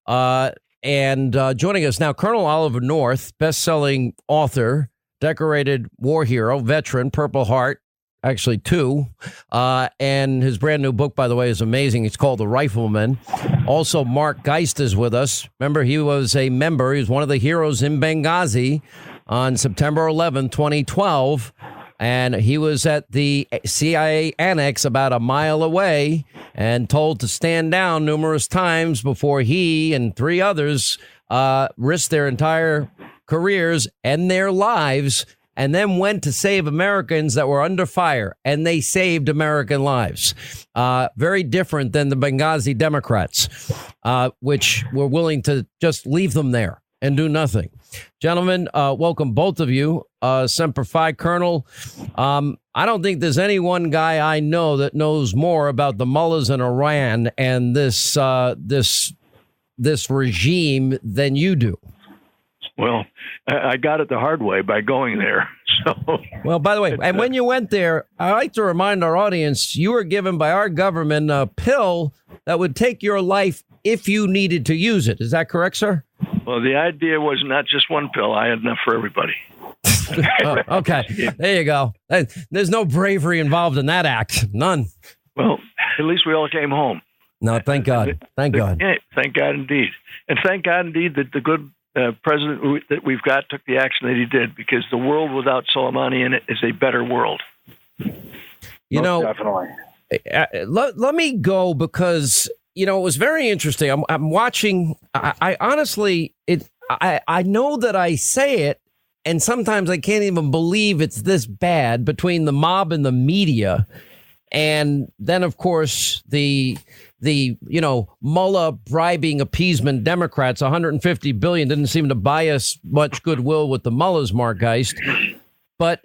S3: And joining us now, Colonel Oliver North, best-selling author, decorated war hero, veteran, Purple Heart, actually two. And his brand new book, by the way, is amazing. It's called The Rifleman. Also, Mark Geist is with us. Remember, he was a member. He was one of the heroes in Benghazi on September 11, 2012. And he was at the CIA annex about a mile away and told to stand down numerous times before he and three others risked their entire careers and their lives, and then went to save Americans that were under fire, and they saved American lives. Very different than the Benghazi Democrats, which were willing to just leave them there and do nothing. Gentlemen, welcome both of you. Semper Fi, Colonel. I don't think there's any one guy I know that knows more about the mullahs in Iran and this regime than you do.
S17: Well, I got it the hard way by going there. So,
S3: well, by the way, and when you went there, I like to remind our audience, you were given by our government a pill that would take your life if you needed to use it. Is that correct, sir?
S17: Well, the idea was not just one pill. I had enough for everybody.
S3: Oh, okay. There you go. There's no bravery involved in that act. None.
S17: Well, at least we all came home.
S3: No, thank God. Thank God.
S17: Yeah, thank God indeed. And thank God indeed that the good president that we've got took the action that he did, because the world without Soleimani in it is a better world.
S3: You know,
S17: definitely.
S3: Let me go, because, you know, it was very interesting. I'm watching. I honestly, I know that I say it, and sometimes I can't even believe it's this bad between the mob and the media. And then, of course, the mullah bribing appeasement Democrats, $150 billion didn't seem to buy us much goodwill with the mullahs, Mark Geist. But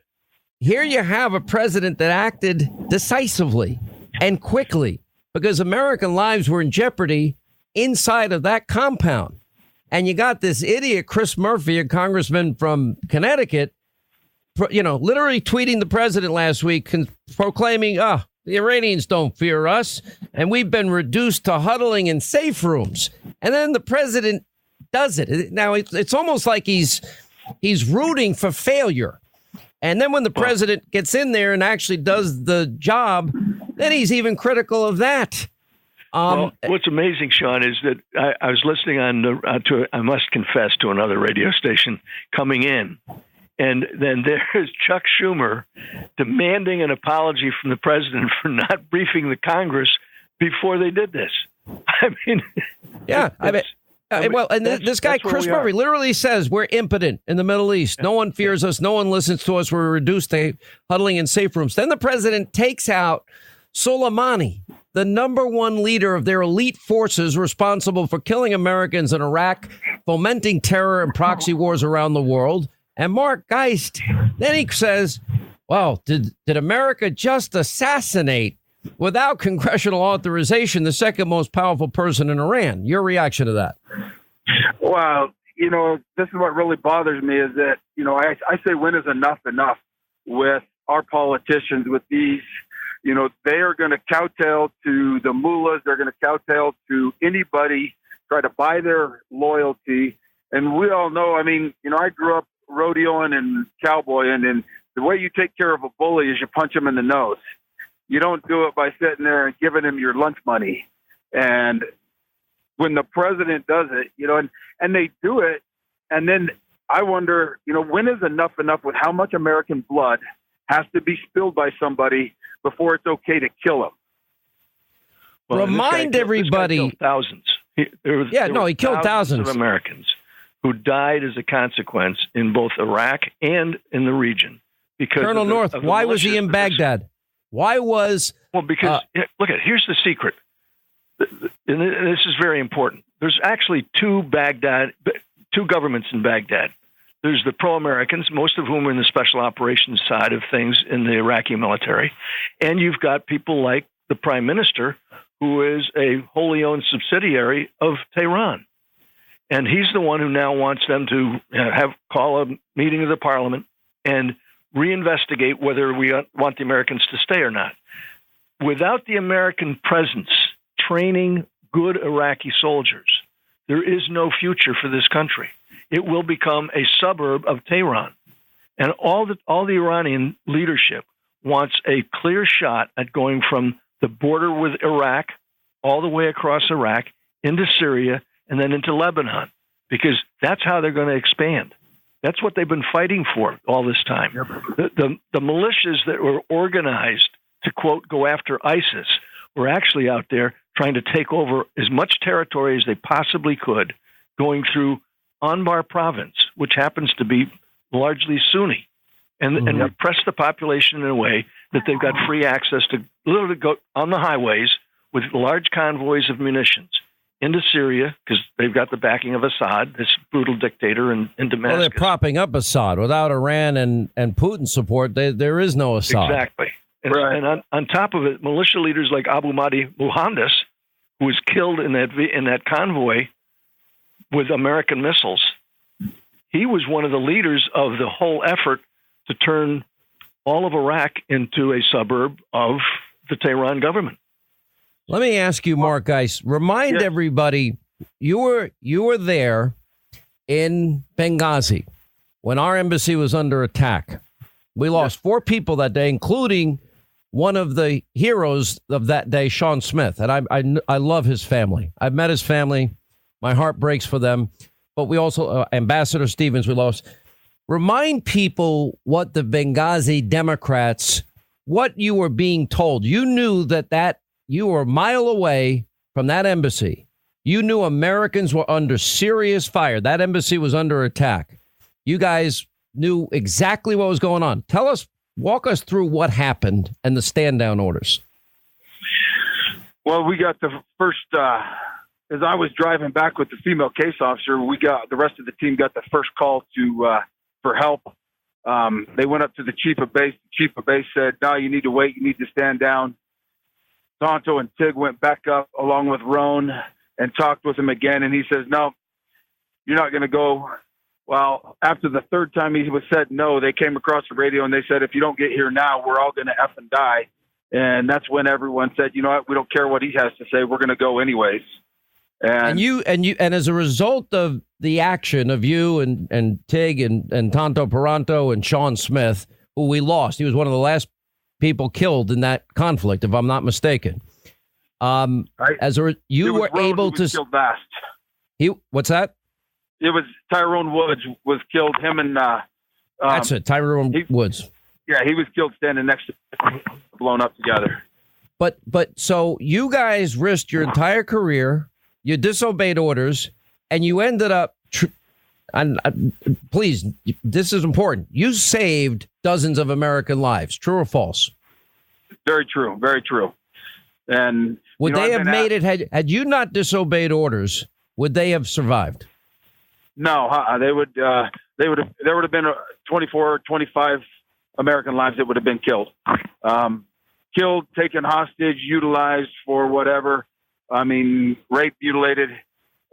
S3: here you have a president that acted decisively and quickly, because American lives were in jeopardy inside of that compound. And you got this idiot, Chris Murphy, a congressman from Connecticut, literally tweeting the president last week, proclaiming, the Iranians don't fear us, and we've been reduced to huddling in safe rooms. And then the president does it. Now, it's almost like he's rooting for failure. And then when the president gets in there and actually does the job, then he's even critical of that.
S17: What's amazing, Sean, is that I was listening I must confess, to another radio station coming in. And then there's Chuck Schumer demanding an apology from the president for not briefing the Congress before they did this. I mean,
S3: yeah, this guy, Chris Murphy, literally says we're impotent in the Middle East. No one fears us. No one listens to us. We're reduced to huddling in safe rooms. Then the president takes out Soleimani, the number one leader of their elite forces responsible for killing Americans in Iraq, fomenting terror and proxy wars around the world. And Mark Geist, then he says, well, did America just assassinate, without congressional authorization, the second most powerful person in Iran? Your reaction to that?
S18: Well, this is what really bothers me, is that, I say when is enough with our politicians, with these, they are going to kowtow to the mullahs. They're going to kowtow to anybody, try to buy their loyalty. And we all know, I grew up rodeoing and cowboying, and the way you take care of a bully is you punch him in the nose. You don't do it by sitting there and giving him your lunch money. And when the president does it, and they do it, and then I wonder, when is enough with how much American blood has to be spilled by somebody before it's okay to kill him?
S3: Well, remind everybody.
S17: This guy killed thousands.
S3: He killed thousands
S17: of Americans who died as a consequence in both Iraq and in the region. Because
S3: Colonel North, why was he in Baghdad? Why was...
S17: Well, because, here's the secret. And this is very important. There's actually two governments in Baghdad. There's the pro-Americans, most of whom are in the special operations side of things in the Iraqi military. And you've got people like the prime minister, who is a wholly owned subsidiary of Tehran. And he's the one who now wants them to call a meeting of the parliament and reinvestigate whether we want the Americans to stay or not. Without the American presence training good Iraqi soldiers, there is no future for this country. It will become a suburb of Tehran. And all the Iranian leadership wants a clear shot at going from the border with Iraq all the way across Iraq into Syria and then into Lebanon, because that's how they're going to expand. That's what they've been fighting for all this time. The militias that were organized to, quote, go after ISIS were actually out there trying to take over as much territory as they possibly could, going through Anbar province, which happens to be largely Sunni, and repress the population in a way that they've got free access to literally go on the highways with large convoys of munitions into Syria, because they've got the backing of Assad, this brutal dictator in Damascus.
S3: Well, they're propping up Assad. Without Iran and Putin support, there is no Assad.
S17: Exactly. And on top of it, militia leaders like Abu Mahdi Muhandis, who was killed in that convoy with American missiles, he was one of the leaders of the whole effort to turn all of Iraq into a suburb of the Tehran government.
S3: Let me ask you, Mark Geis, remind everybody, you were there in Benghazi when our embassy was under attack. We lost 4 people that day, including one of the heroes of that day, Sean Smith. And I love his family. I've met his family. My heart breaks for them. But we also, Ambassador Stevens, we lost. Remind people what the Benghazi Democrats, what you were being told. You knew that you were a mile away from that embassy. You knew Americans were under serious fire. That embassy was under attack. You guys knew exactly what was going on. Walk us through what happened and the stand down orders.
S18: Well, we got the first, as I was driving back with the female case officer, the rest of the team got the first call for help. They went up to the chief of base. The chief of base said, "No, you need to wait. You need to stand down." Tonto and Tig went back up along with Roan and talked with him again. And he says, "No, you're not going to go." Well, after the third time he was said no, they came across the radio and they said, "If you don't get here now, we're all going to F and die." And that's when everyone said, "You know what? We don't care what he has to say. We're going to go anyways." And
S3: as a result of the action of you and Tig and Tonto Peranto and Sean Smith, who we lost, he was one of the last people killed in that conflict, if I'm not mistaken. You were able to
S18: killed last.
S3: What's that?
S18: It was Tyrone Woods was killed. Him and
S3: that's it, Tyrone Woods.
S18: Yeah, he was killed standing next to blown up together.
S3: But so you guys risked your entire career. You disobeyed orders, and you ended up. Please, this is important. You saved dozens of American lives. True or false?
S18: Very true. Very true. And
S3: would they have made it had you not disobeyed orders? Would they have survived?
S18: No, they would. There would have been 24, 25 American lives that would have been killed, taken hostage, utilized for whatever. I mean, raped, mutilated.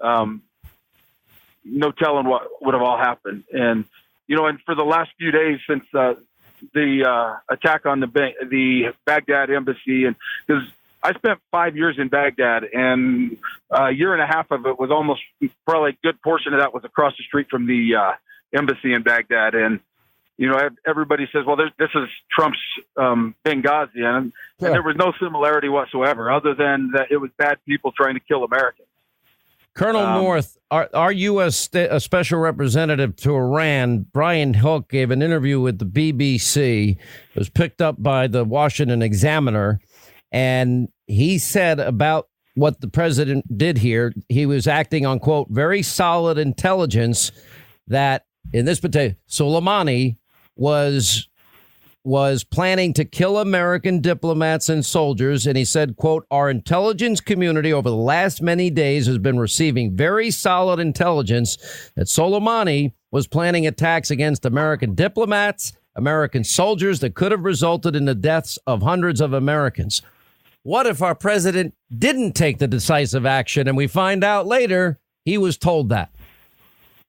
S18: No telling what would have all happened. And and for the last few days since the attack on the Baghdad embassy, and because I spent 5 years in Baghdad, and a year and a half of it was almost probably a good portion of that was across the street from the embassy in Baghdad. And, everybody says, well, this is Trump's Benghazi. And there was no similarity whatsoever other than that it was bad people trying to kill Americans.
S3: Colonel North, our U.S. Special Representative to Iran, Brian Hook, gave an interview with the BBC. It was picked up by the Washington Examiner. And he said about what the president did here, he was acting on, quote, very solid intelligence that in this particular Soleimani was planning to kill American diplomats and soldiers. And he said, quote, our intelligence community over the last many days has been receiving very solid intelligence that Soleimani was planning attacks against American diplomats, American soldiers that could have resulted in the deaths of hundreds of Americans. What if our president didn't take the decisive action and we find out later he was told that?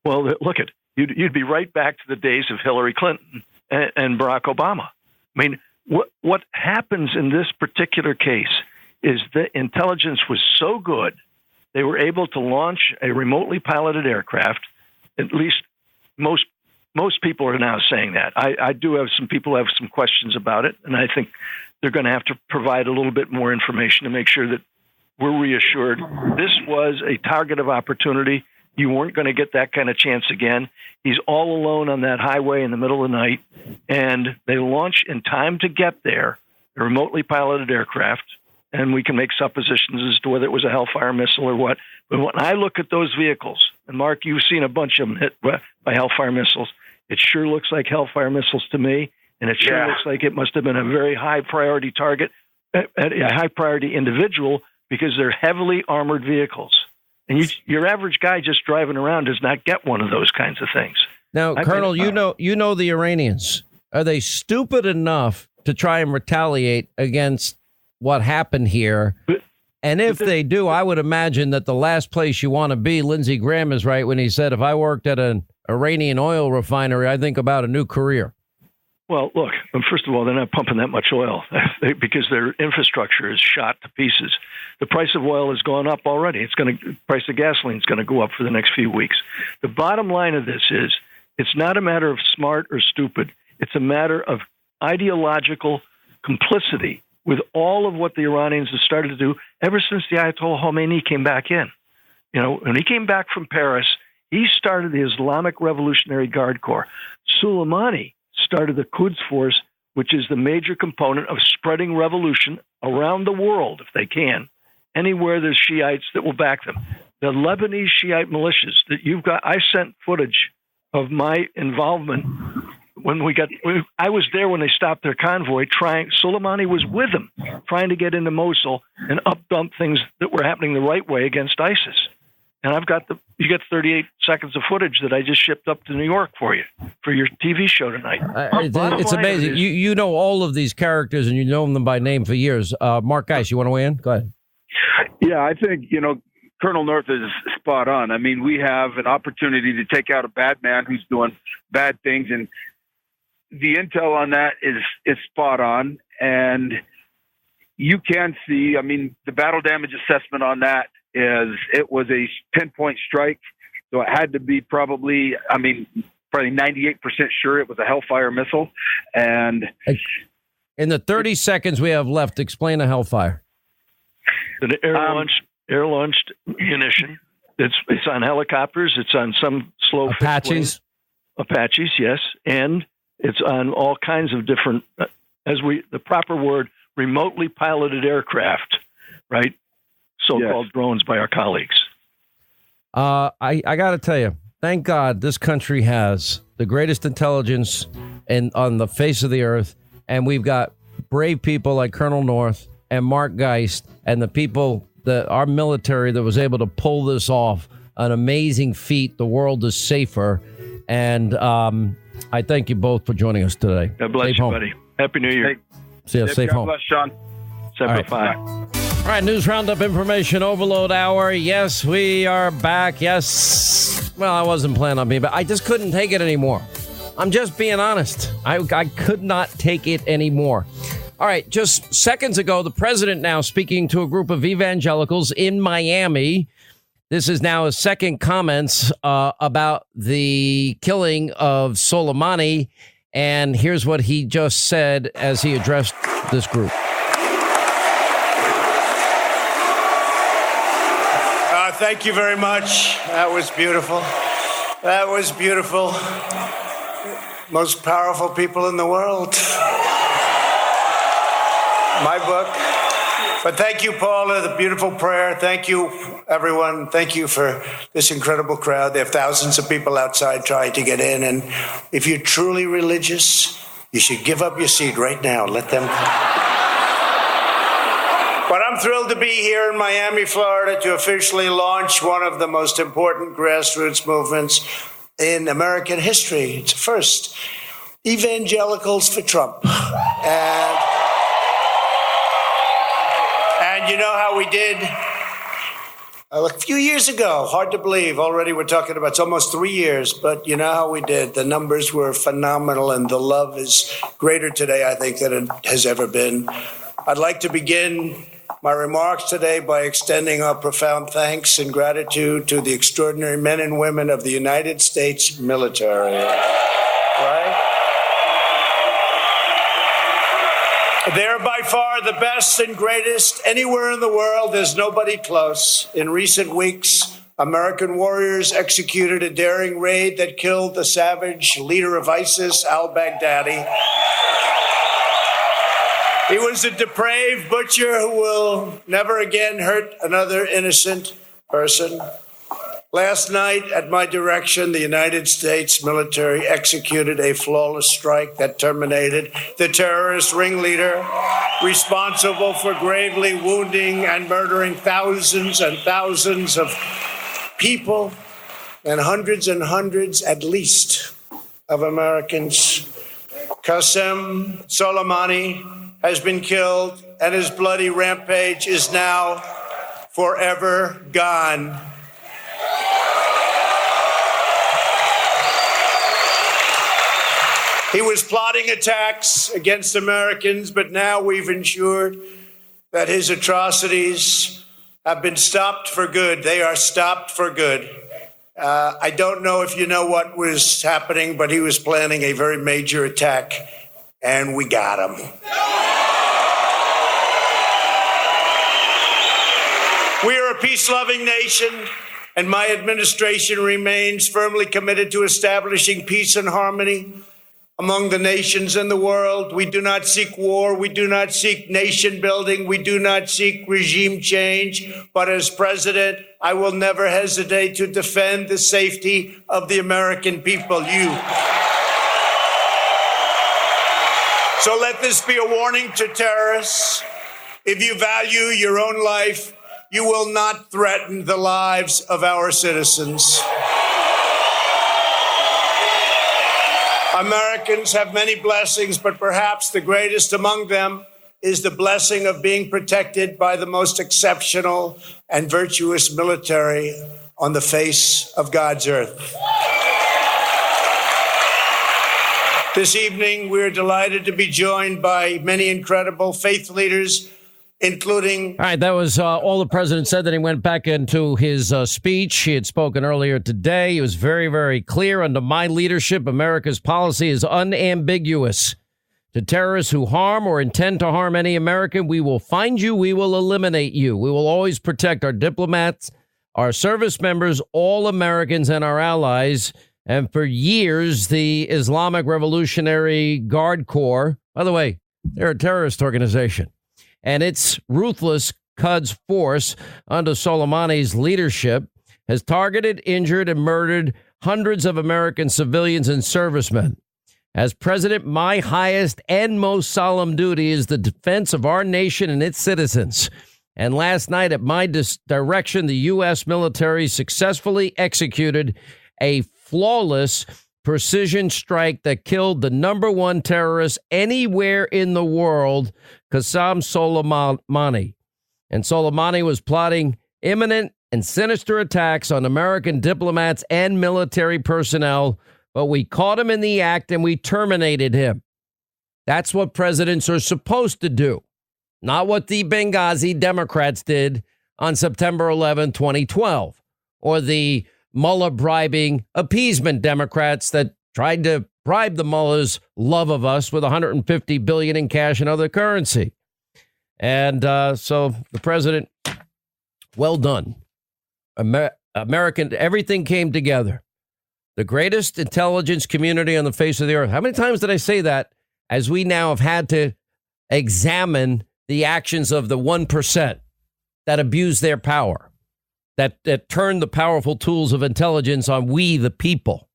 S17: Well, look, you'd be right back to the days of Hillary Clinton and Barack Obama. I mean, what happens in this particular case is the intelligence was so good, they were able to launch a remotely piloted aircraft. At least most most people are now saying that. I do have some people who have some questions about it, and I think they're going to have to provide a little bit more information to make sure that we're reassured. This was a target of opportunity. You weren't going to get that kind of chance again. He's all alone on that highway in the middle of the night, and they launch in time to get there, a remotely piloted aircraft, and we can make suppositions as to whether it was a Hellfire missile or what. But when I look at those vehicles, and Mark, you've seen a bunch of them hit by Hellfire missiles, it sure looks like Hellfire missiles to me, and it sure looks like it must have been a very high-priority target, a high-priority individual, because they're heavily armored vehicles. And your average guy just driving around does not get one of those kinds of things.
S3: Now, Colonel, you know the Iranians. Are they stupid enough to try and retaliate against what happened here? And if they do, I would imagine that the last place you want to be, Lindsey Graham is right when he said, if I worked at an Iranian oil refinery, I think about a new career.
S17: Well, look, first of all, they're not pumping that much oil because their infrastructure is shot to pieces. The price of oil has gone up already. Price of gasoline is going to go up for the next few weeks. The bottom line of this is it's not a matter of smart or stupid. It's a matter of ideological complicity with all of what the Iranians have started to do ever since the Ayatollah Khomeini came back in. You know, when he came back from Paris, he started the Islamic Revolutionary Guard Corps. Soleimani started the Quds Force, which is the major component of spreading revolution around the world, if they can, anywhere there's Shiites that will back them. The Lebanese Shiite militias that you've got, I sent footage of my involvement when I was there when they stopped their convoy. Soleimani was with them, trying to get into Mosul and up-dump things that were happening the right way against ISIS. And you get 38 seconds of footage that I just shipped up to New York for you, for your TV show tonight.
S3: It's amazing. You know all of these characters, and you know them by name for years. Mark Geis, you want to weigh in? Go ahead.
S18: Yeah, I think, Colonel North is spot on. I mean, we have an opportunity to take out a bad man who's doing bad things, and the intel on that is spot on. And you can see, the battle damage assessment on that is it was a pinpoint strike. So it had to be probably 98% sure it was a Hellfire missile. And
S3: in the 30 seconds we have left, explain a Hellfire.
S17: An air-launched munition. It's on helicopters. It's on some slow
S3: Apaches.
S17: Apaches, yes. And it's on all kinds of different, the proper word, remotely piloted aircraft, right? So-called drones by our colleagues.
S3: I got to tell you, thank God this country has the greatest intelligence on the face of the earth, and we've got brave people like Colonel North and Mark Geist and the people that our military that was able to pull this off. An amazing feat. The world is safer, and I thank you both for joining us today.
S17: God bless you, buddy. Happy New Year.
S3: See you. Safe home.
S18: God bless, Sean.
S17: Semper Fi.
S3: All right, News Roundup Information Overload Hour. Yes, we are back. Yes. Well, I wasn't planning on being back. I just couldn't take it anymore. I'm just being honest. I could not take it anymore. All right, just seconds ago, the president now speaking to a group of evangelicals in Miami. This is now his second comments about the killing of Soleimani. And here's what he just said as he addressed this group.
S11: Thank you very much. That was beautiful. That was beautiful. Most powerful people in the world. My book. But thank you, Paula, the beautiful prayer. Thank you, everyone. Thank you for this incredible crowd. There are thousands of people outside trying to get in. And if you're truly religious, you should give up your seat right now. Let them come. But I'm thrilled to be here in Miami, Florida, to officially launch one of the most important grassroots movements in American history. It's a first. Evangelicals for Trump. And you know how we did a few years ago. Hard to believe. Already we're talking about, it's almost 3 years, but you know how we did. The numbers were phenomenal, and the love is greater today, I think, than it has ever been. I'd like to begin my remarks today by extending our profound thanks and gratitude to the extraordinary men and women of the United States military. They're by far the best and greatest anywhere in the world. There's nobody close. In recent weeks, American warriors executed a daring raid that killed the savage leader of ISIS, al-Baghdadi. He was a depraved butcher who will never again hurt another innocent person. Last night, at my direction, the United States military executed a flawless strike that terminated the terrorist ringleader responsible for gravely wounding and murdering thousands and thousands of people and hundreds at least of Americans. Qasem Soleimani has been killed, and his bloody rampage is now forever gone. He was plotting attacks against Americans, but now we've ensured that his atrocities have been stopped for good. They are stopped for good. I don't know if you know what was happening, but he was planning a very major attack, and we got him. We are a peace-loving nation, and my administration remains firmly committed to establishing peace and harmony among the nations in the world. We do not seek war. We do not seek nation building. We do not seek regime change. But as president, I will never hesitate to defend the safety of the American people. So let this be a warning to terrorists. If you value your own life, you will not threaten the lives of our citizens. Americans have many blessings, but perhaps the greatest among them is the blessing of being protected by the most exceptional and virtuous military on the face of God's earth. This evening, we're delighted to be joined by many incredible faith leaders, including...
S3: All right, that was all the president said. That he went back into his speech. He had spoken earlier today. He was very, very clear. Under my leadership, America's policy is unambiguous. To terrorists who harm or intend to harm any American, we will find you. We will eliminate you. We will always protect our diplomats, our service members, all Americans, and our allies. And for years, the Islamic Revolutionary Guard Corps, by the way, they're a terrorist organization, and its ruthless Quds force under Soleimani's leadership has targeted, injured, and murdered hundreds of American civilians and servicemen. As president, my highest and most solemn duty is the defense of our nation and its citizens. And last night, at my direction, the U.S. military successfully executed a flawless precision strike that killed the number one terrorist anywhere in the world, Qasem Soleimani. And Soleimani was plotting imminent and sinister attacks on American diplomats and military personnel, but we caught him in the act and we terminated him. That's what presidents are supposed to do, not what the Benghazi Democrats did on September 11, 2012, or the Mullah bribing appeasement Democrats that tried to bribe the mullah's love of us with $150 billion in cash and other currency. And so the president, well done. American, everything came together. The greatest intelligence community on the face of the earth. How many times did I say that, as we now have had to examine the actions of the 1% that abuse their power? That turned the powerful tools of intelligence on we, the people,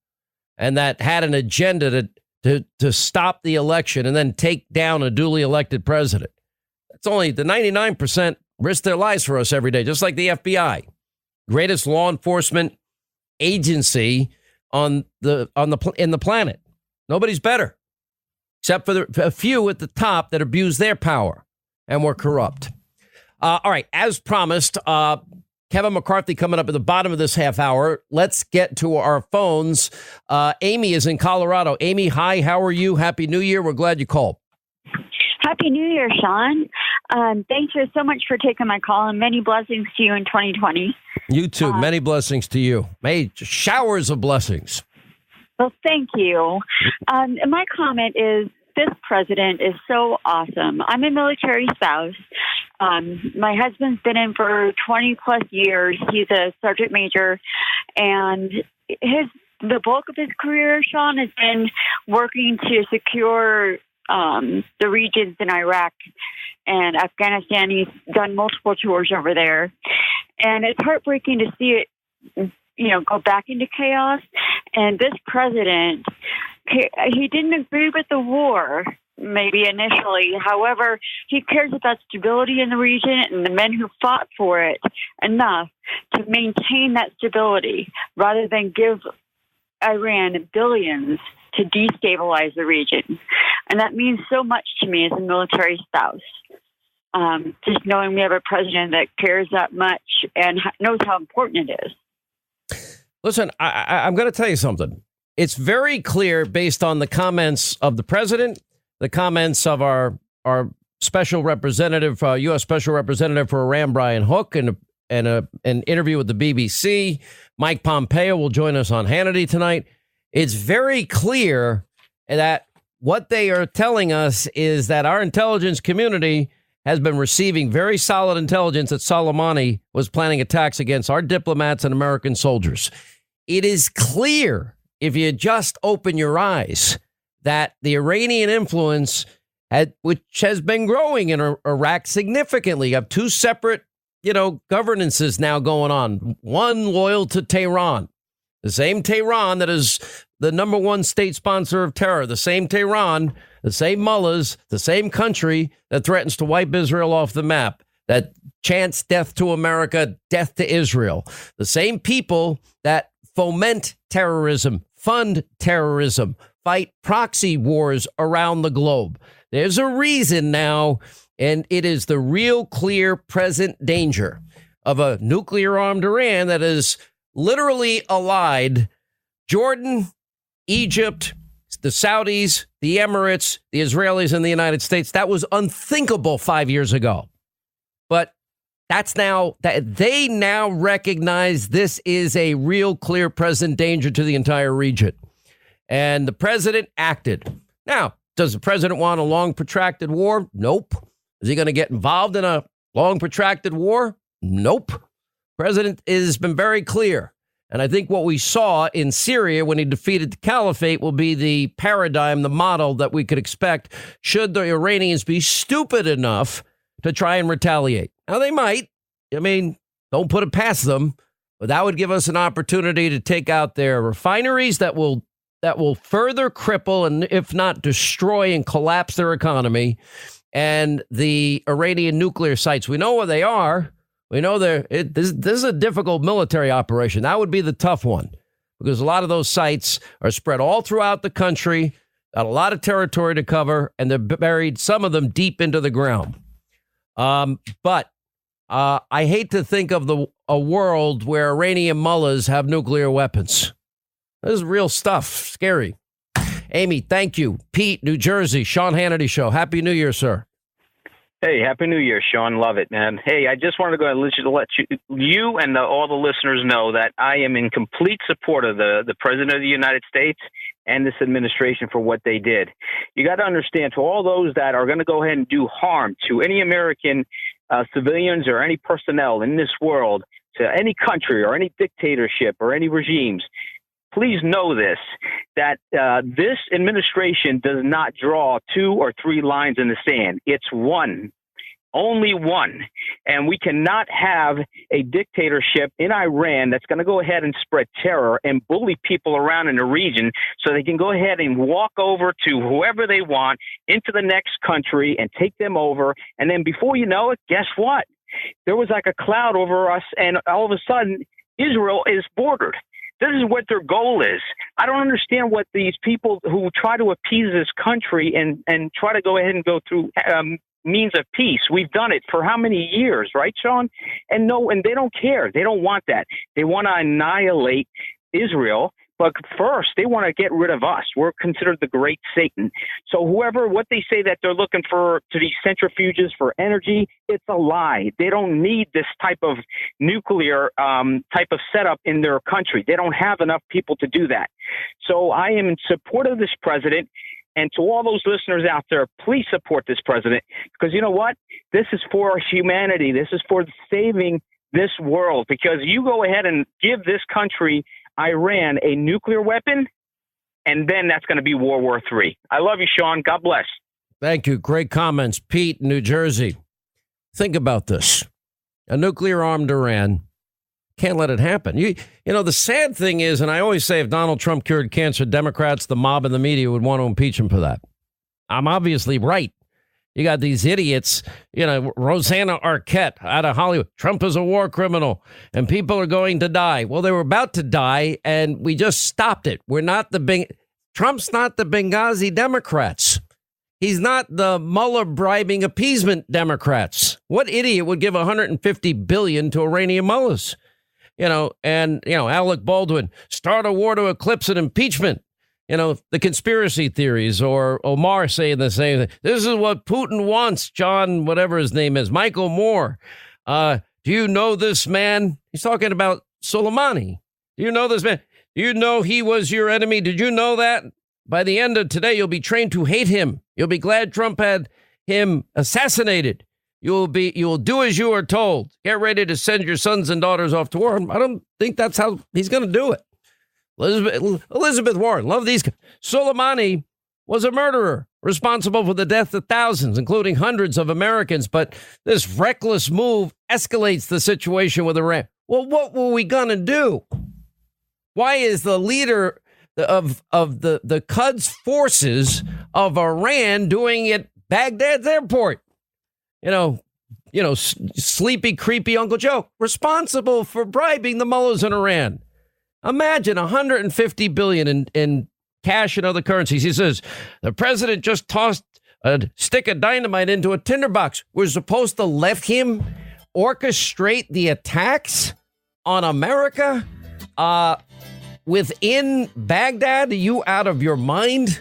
S3: and that had an agenda to stop the election and then take down a duly elected president. That's only the 99% risk their lives for us every day, just like the FBI, greatest law enforcement agency in the planet. Nobody's better, except for a few at the top that abuse their power and were corrupt. All right, as promised, Kevin McCarthy coming up at the bottom of this half hour. Let's get to our phones. Amy is in Colorado. Amy, hi, how are you? Happy New Year. We're glad you called.
S19: Happy New Year, Sean. Thanks so much for taking my call, and many blessings to you in 2020.
S3: You too. Many blessings to you. Showers of blessings.
S19: Well, thank you. My comment is this president is so awesome. I'm a military spouse. My husband's been in for 20 plus years. He's a sergeant major, and the bulk of his career, Sean, has been working to secure the regions in Iraq and Afghanistan. He's done multiple tours over there, and it's heartbreaking to see it, go back into chaos. And this president, he didn't agree with the war, maybe initially. However, he cares about stability in the region and the men who fought for it enough to maintain that stability rather than give Iran billions to destabilize the region. And that means so much to me as a military spouse. Just knowing we have a president that cares that much and knows how important it is.
S3: Listen, I'm going to tell you something. It's very clear based on the comments of the president, the comments of our special representative, U.S. Special Representative for Iran, Brian Hook, and an interview with the BBC. Mike Pompeo will join us on Hannity tonight. It's very clear that what they are telling us is that our intelligence community has been receiving very solid intelligence that Soleimani was planning attacks against our diplomats and American soldiers. It is clear, if you just open your eyes, that the Iranian influence, which has been growing in Iraq significantly, you have two separate, governances now going on. One loyal to Tehran, the same Tehran that is the number one state sponsor of terror, the same Tehran, the same mullahs, the same country that threatens to wipe Israel off the map, that chants death to America, death to Israel, the same people that foment terrorism, fund terrorism, fight proxy wars around the globe. There's a reason now, and it is the real clear present danger of a nuclear armed Iran that is literally allied Jordan, Egypt, the Saudis, the Emirates, the Israelis, and the United States. That was unthinkable 5 years ago. But that's now that they now recognize this is a real clear present danger to the entire region. And the president acted. Now, does the president want a long, protracted war? Nope. Is he going to get involved in a long, protracted war? Nope. President has been very clear. And I think what we saw in Syria when he defeated the caliphate will be the paradigm, the model that we could expect should the Iranians be stupid enough to try and retaliate. Now, they might. I mean, don't put it past them. But that would give us an opportunity to take out their refineries that will further cripple and, if not destroy and collapse their economy, and the Iranian nuclear sites. We know where they are. We know this is a difficult military operation. That would be the tough one, because a lot of those sites are spread all throughout the country, got a lot of territory to cover, and they're buried, some of them deep into the ground. But I hate to think of a world where Iranian mullahs have nuclear weapons. This is real stuff. Scary. Amy, thank you. Pete, New Jersey, Sean Hannity Show. Happy New Year, sir.
S20: Hey, Happy New Year, Sean. Love it, man. Hey, I just wanted to go and let you and all the listeners know that I am in complete support of the President of the United States and this administration for what they did. You got to understand, to all those that are going to go ahead and do harm to any American civilians or any personnel in this world, to any country or any dictatorship or any regimes, please know this, that this administration does not draw 2 or 3 lines in the sand. It's one, only one. And we cannot have a dictatorship in Iran that's going to go ahead and spread terror and bully people around in the region so they can go ahead and walk over to whoever they want into the next country and take them over. And then before you know it, guess what? There was like a cloud over us, and all of a sudden, Israel is bordered. This is what their goal is. I don't understand what these people who try to appease this country and try to go ahead and go through means of peace. We've done it for how many years, right, Sean? And they don't care. They don't want that. They want to annihilate Israel. But first, they want to get rid of us. We're considered the great Satan. So what they say that they're looking for to these centrifuges for energy, it's a lie. They don't need this type of nuclear type of setup in their country. They don't have enough people to do that. So I am in support of this president. And to all those listeners out there, please support this president, because you know what? This is for humanity. This is for saving this world, because you go ahead and give this country, Iran, a nuclear weapon, and then that's going to be World War III. I love you, Sean. God bless.
S3: Thank you. Great comments. Pete, New Jersey. Think about this. A nuclear-armed Iran. Can't let it happen. You know, the sad thing is, and I always say if Donald Trump cured cancer, Democrats, the mob, and the media would want to impeach him for that. I'm obviously right. You got these idiots, you know, Rosanna Arquette out of Hollywood. Trump is a war criminal and people are going to die. Well, they were about to die and we just stopped it. Trump's not the Benghazi Democrats. He's not the Mueller bribing appeasement Democrats. What idiot would give $150 billion to Iranian mullahs? You know, and, you know, Alec Baldwin, start a war to eclipse an impeachment. You know, the conspiracy theories, or Omar saying the same thing. This is what Putin wants, John, whatever his name is, Michael Moore. Do you know this man? He's talking about Soleimani. Do you know this man? Do you know he was your enemy? Did you know that? By the end of today, you'll be trained to hate him. You'll be glad Trump had him assassinated. You'll do as you are told. Get ready to send your sons and daughters off to war. I don't think that's how he's going to do it. Elizabeth Warren, love these guys. Soleimani was a murderer responsible for the death of thousands, including hundreds of Americans. But this reckless move escalates the situation with Iran. Well, what were we going to do? Why is the leader of the Quds forces of Iran doing it at Baghdad's airport? You know, sleepy, creepy Uncle Joe, responsible for bribing the mullahs in Iran. Imagine $150 billion in cash and other currencies. He says the president just tossed a stick of dynamite into a tinderbox. We're supposed to let him orchestrate the attacks on America within Baghdad. Are you out of your mind?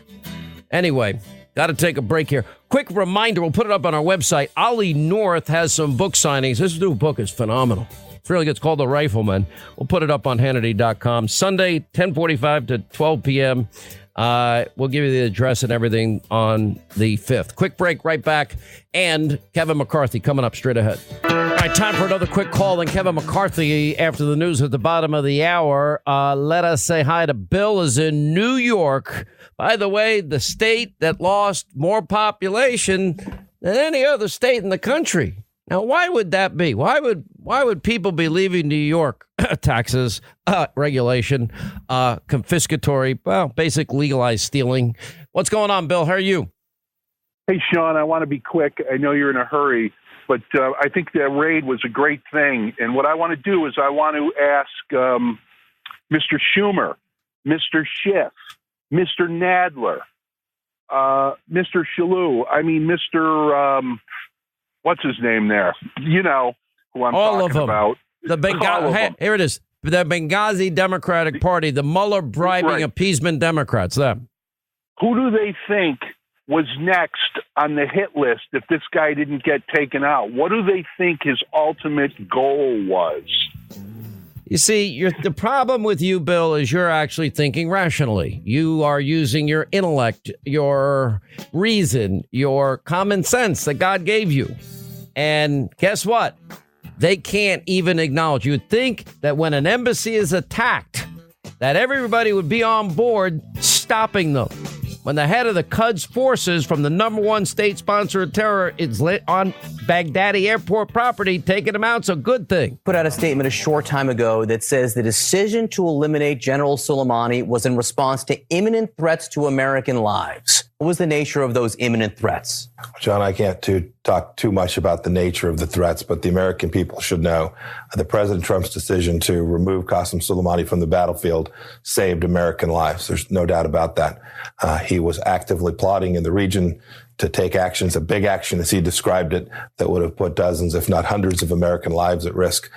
S3: Anyway, got to take a break here. Quick reminder, we'll put it up on our website. Ollie North has some book signings. This new book is phenomenal. It's really good. It's called The Rifleman. We'll put it up on Hannity.com. Sunday, 10:45 to 12 p.m. We'll give you the address and everything on the 5th. Quick break, right back. And Kevin McCarthy coming up straight ahead. All right, time for another quick call. And Kevin McCarthy, after the news at the bottom of the hour, let us say hi to Bill, is in New York. By the way, the state that lost more population than any other state in the country. Now, why would that be? Why would people be leaving New York? Taxes, regulation, confiscatory, well, basic legalized stealing. What's going on, Bill? How are you?
S21: Hey, Sean, I want to be quick. I know you're in a hurry, but I think that raid was a great thing. And what I want to do is I want to ask Mr. Schumer, Mr. Schiff, Mr. Nadler, Mr. Shalou, Mr. what's his name there? You know who I'm talking about.
S3: Here it is. The Benghazi Democratic Party, the Mueller bribing appeasement Democrats. Them.
S21: Who do they think was next on the hit list if this guy didn't get taken out? What do they think his ultimate goal was?
S3: You see, the problem with you, Bill, is you're actually thinking rationally. You are using your intellect, your reason, your common sense that God gave you. And guess what? They can't even acknowledge. You'd think that when an embassy is attacked, that everybody would be on board stopping them. When the head of the Quds forces from the number one state sponsor of terror is on Baghdadi airport property, taking them out, it's a good thing.
S22: Put out a statement a short time ago that says the decision to eliminate General Soleimani was in response to imminent threats to American lives. What was the nature of those imminent threats?
S23: John, I can't talk too much about the nature of the threats, but the American people should know that President Trump's decision to remove Qasem Soleimani from the battlefield saved American lives. There's no doubt about that. He was actively plotting in the region to take actions, a big action, as he described it, that would have put dozens, if not hundreds of American lives at risk.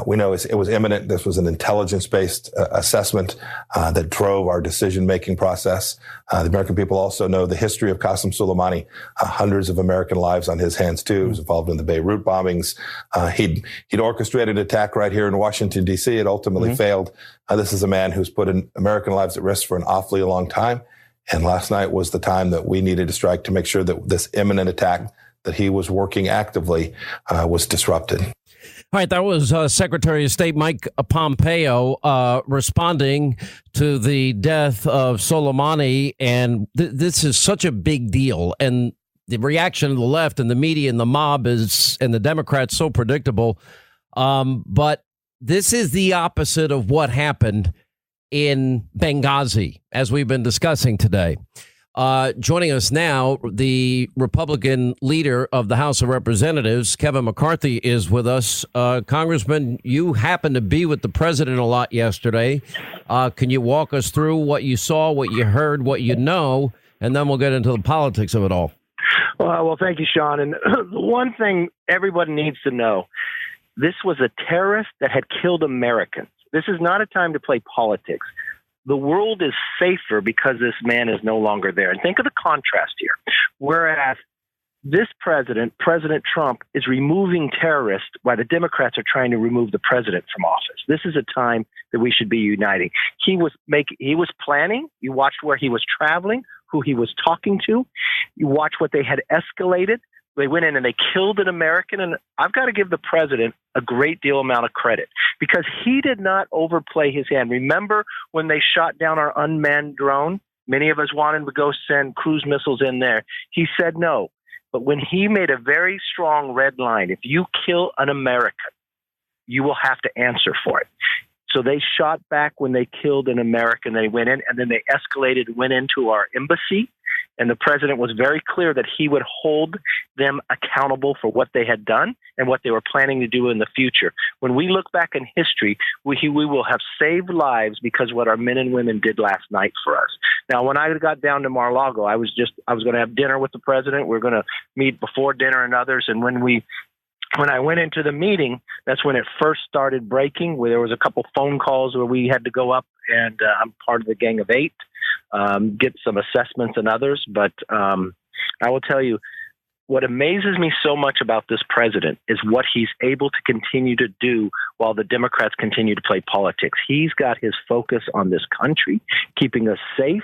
S23: We know it was imminent. This was an intelligence-based assessment that drove our decision-making process. The American people also know the history of Qasem Soleimani, hundreds of American lives on his hands, too. He was involved in the Beirut bombings. He'd orchestrated an attack right here in Washington, D.C. It ultimately failed. This is a man who's put American lives at risk for an awfully long time. And last night was the time that we needed to strike to make sure that this imminent attack that he was working actively was disrupted.
S3: All right, that was Secretary of State Mike Pompeo responding to the death of Soleimani. And this is such a big deal. And the reaction of the left and the media and the mob and the Democrats so predictable. But this is the opposite of what happened in Benghazi, as we've been discussing today. Joining us now, the Republican leader of the House of Representatives, Kevin McCarthy, is with us. Congressman, you happened to be with the president a lot yesterday. Can you walk us through what you saw, what you heard, what you know, and then we'll get into the politics of it all.
S1: Well, thank you, Sean. And the one thing everybody needs to know, this was a terrorist that had killed Americans. This is not a time to play politics. The world is safer because this man is no longer there. And think of the contrast here. Whereas this President Trump, is removing terrorists while the Democrats are trying to remove the president from office. This is a time that we should be uniting. He was planning. You watched where he was traveling, who he was talking to. You watch what they had escalated. They went in and they killed an American. And I've got to give the president a great deal amount of credit because he did not overplay his hand. Remember when they shot down our unmanned drone? Many of us wanted to go send cruise missiles in there. He said no. But when he made a very strong red line, if you kill an American, you will have to answer for it. So they shot back when they killed an American. They went in and then they escalated, went into our embassy. And the president was very clear that he would hold them accountable for what they had done and what they were planning to do in the future. When we look back in history, we will have saved lives because of what our men and women did last night for us. Now, when I got down to Mar-a-Lago, I was going to have dinner with the president. We were going to meet before dinner and others. And when I went into the meeting, that's when it first started breaking, where there was a couple phone calls where we had to go up, and I'm part of the Gang of Eight, get some assessments and others. But I will tell you, what amazes me so much about this president is what he's able to continue to do while the Democrats continue to play politics. He's got his focus on this country, keeping us safe.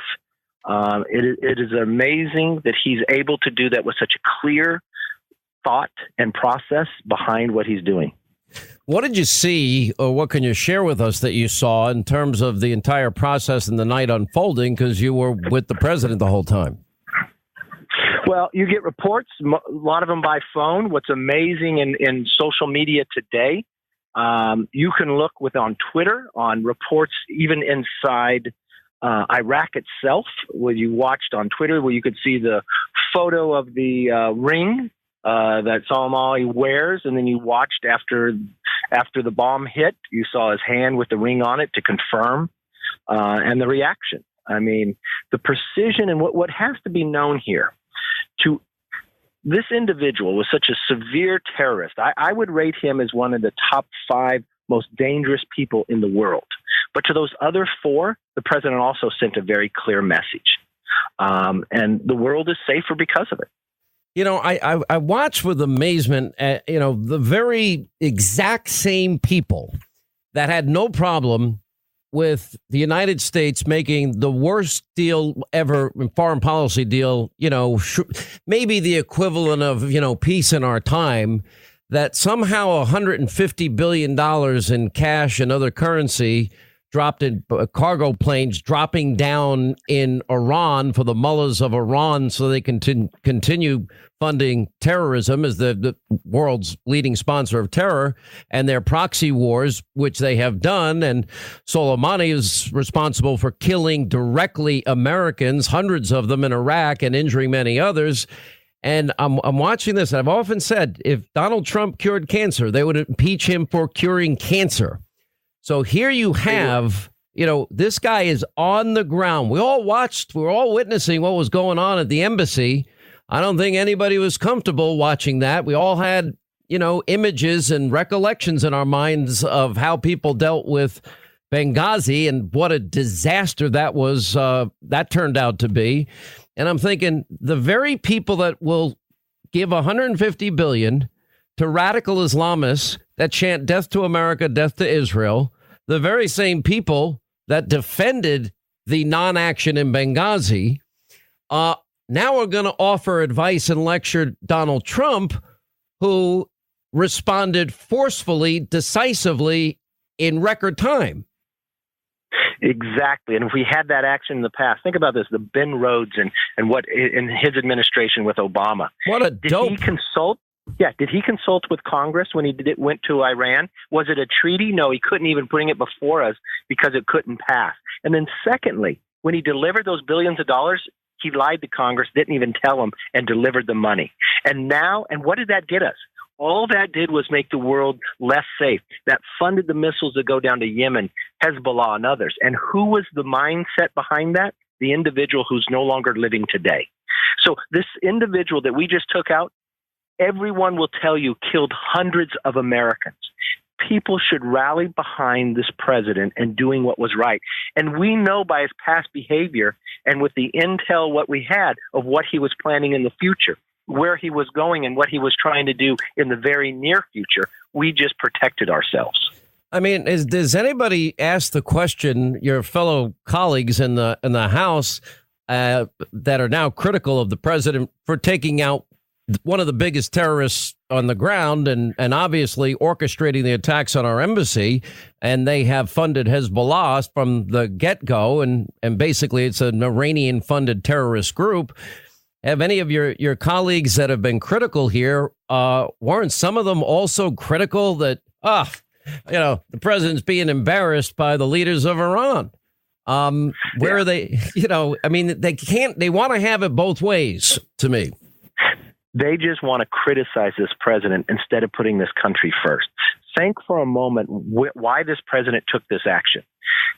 S1: It is amazing that he's able to do that with such a clear thought and process behind what he's doing.
S3: What did you see, or what can you share with us that you saw in terms of the entire process and the night unfolding, because you were with the president the whole time?
S1: Well, you get reports, a lot of them by phone. What's amazing in social media today, you can look on Twitter, on reports even inside Iraq itself, where you watched on Twitter, where you could see the photo of the ring that Soleimani wears, and then you watched after the bomb hit, you saw his hand with the ring on it to confirm, and the reaction. I mean, the precision and what has to be known here. To this individual was such a severe terrorist. I would rate him as one of the top 5 most dangerous people in the world. But to those other 4, the president also sent a very clear message, and the world is safer because of it.
S3: You know, I watched with amazement at, the very exact same people that had no problem with the United States making the worst deal ever, foreign policy deal, maybe the equivalent of, peace in our time, that somehow $150 billion in cash and other currency dropped in cargo planes dropping down in Iran for the mullahs of Iran so they can continue funding terrorism as the world's leading sponsor of terror and their proxy wars, which they have done. And Soleimani is responsible for killing directly Americans, hundreds of them in Iraq, and injuring many others. And I'm watching this. I've often said if Donald Trump cured cancer, they would impeach him for curing cancer. So here you have, this guy is on the ground. We all watched, we were all witnessing what was going on at the embassy. I don't think anybody was comfortable watching that. We all had, images and recollections in our minds of how people dealt with Benghazi and what a disaster that was, that turned out to be. And I'm thinking the very people that will give $150 billion to radical Islamists that chant death to America, death to Israel, the very same people that defended the non-action in Benghazi Now we're going to offer advice and lecture Donald Trump, who responded forcefully, decisively in record time.
S1: Exactly. And if we had that action in the past, think about this, the Ben Rhodes and what in his administration with Obama.
S3: What a dope.
S1: Did he consult? Yeah. Did he consult with Congress when he went to Iran? Was it a treaty? No, he couldn't even bring it before us because it couldn't pass. And then secondly, when he delivered those billions of dollars, he lied to Congress, didn't even tell them, and delivered the money. And now, and what did that get us? All that did was make the world less safe. That funded the missiles that go down to Yemen, Hezbollah, and others. And who was the mindset behind that? The individual who's no longer living today. So this individual that we just took out, everyone will tell you killed hundreds of Americans. People should rally behind this president and doing what was right. And we know by his past behavior and with the intel what we had of what he was planning in the future, where he was going and what he was trying to do in the very near future, we just protected ourselves.
S3: I mean, does anybody ask the question, your fellow colleagues in the House that are now critical of the president for taking out one of the biggest terrorists on the ground and obviously orchestrating the attacks on our embassy, and they have funded Hezbollah from the get-go, and basically it's an Iranian-funded terrorist group. Have any of your colleagues that have been critical here, weren't some of them also critical that, the president's being embarrassed by the leaders of Iran? Where are they? They want to have it both ways to me.
S1: They just want to criticize this president instead of putting this country first. Think for a moment why this president took this action.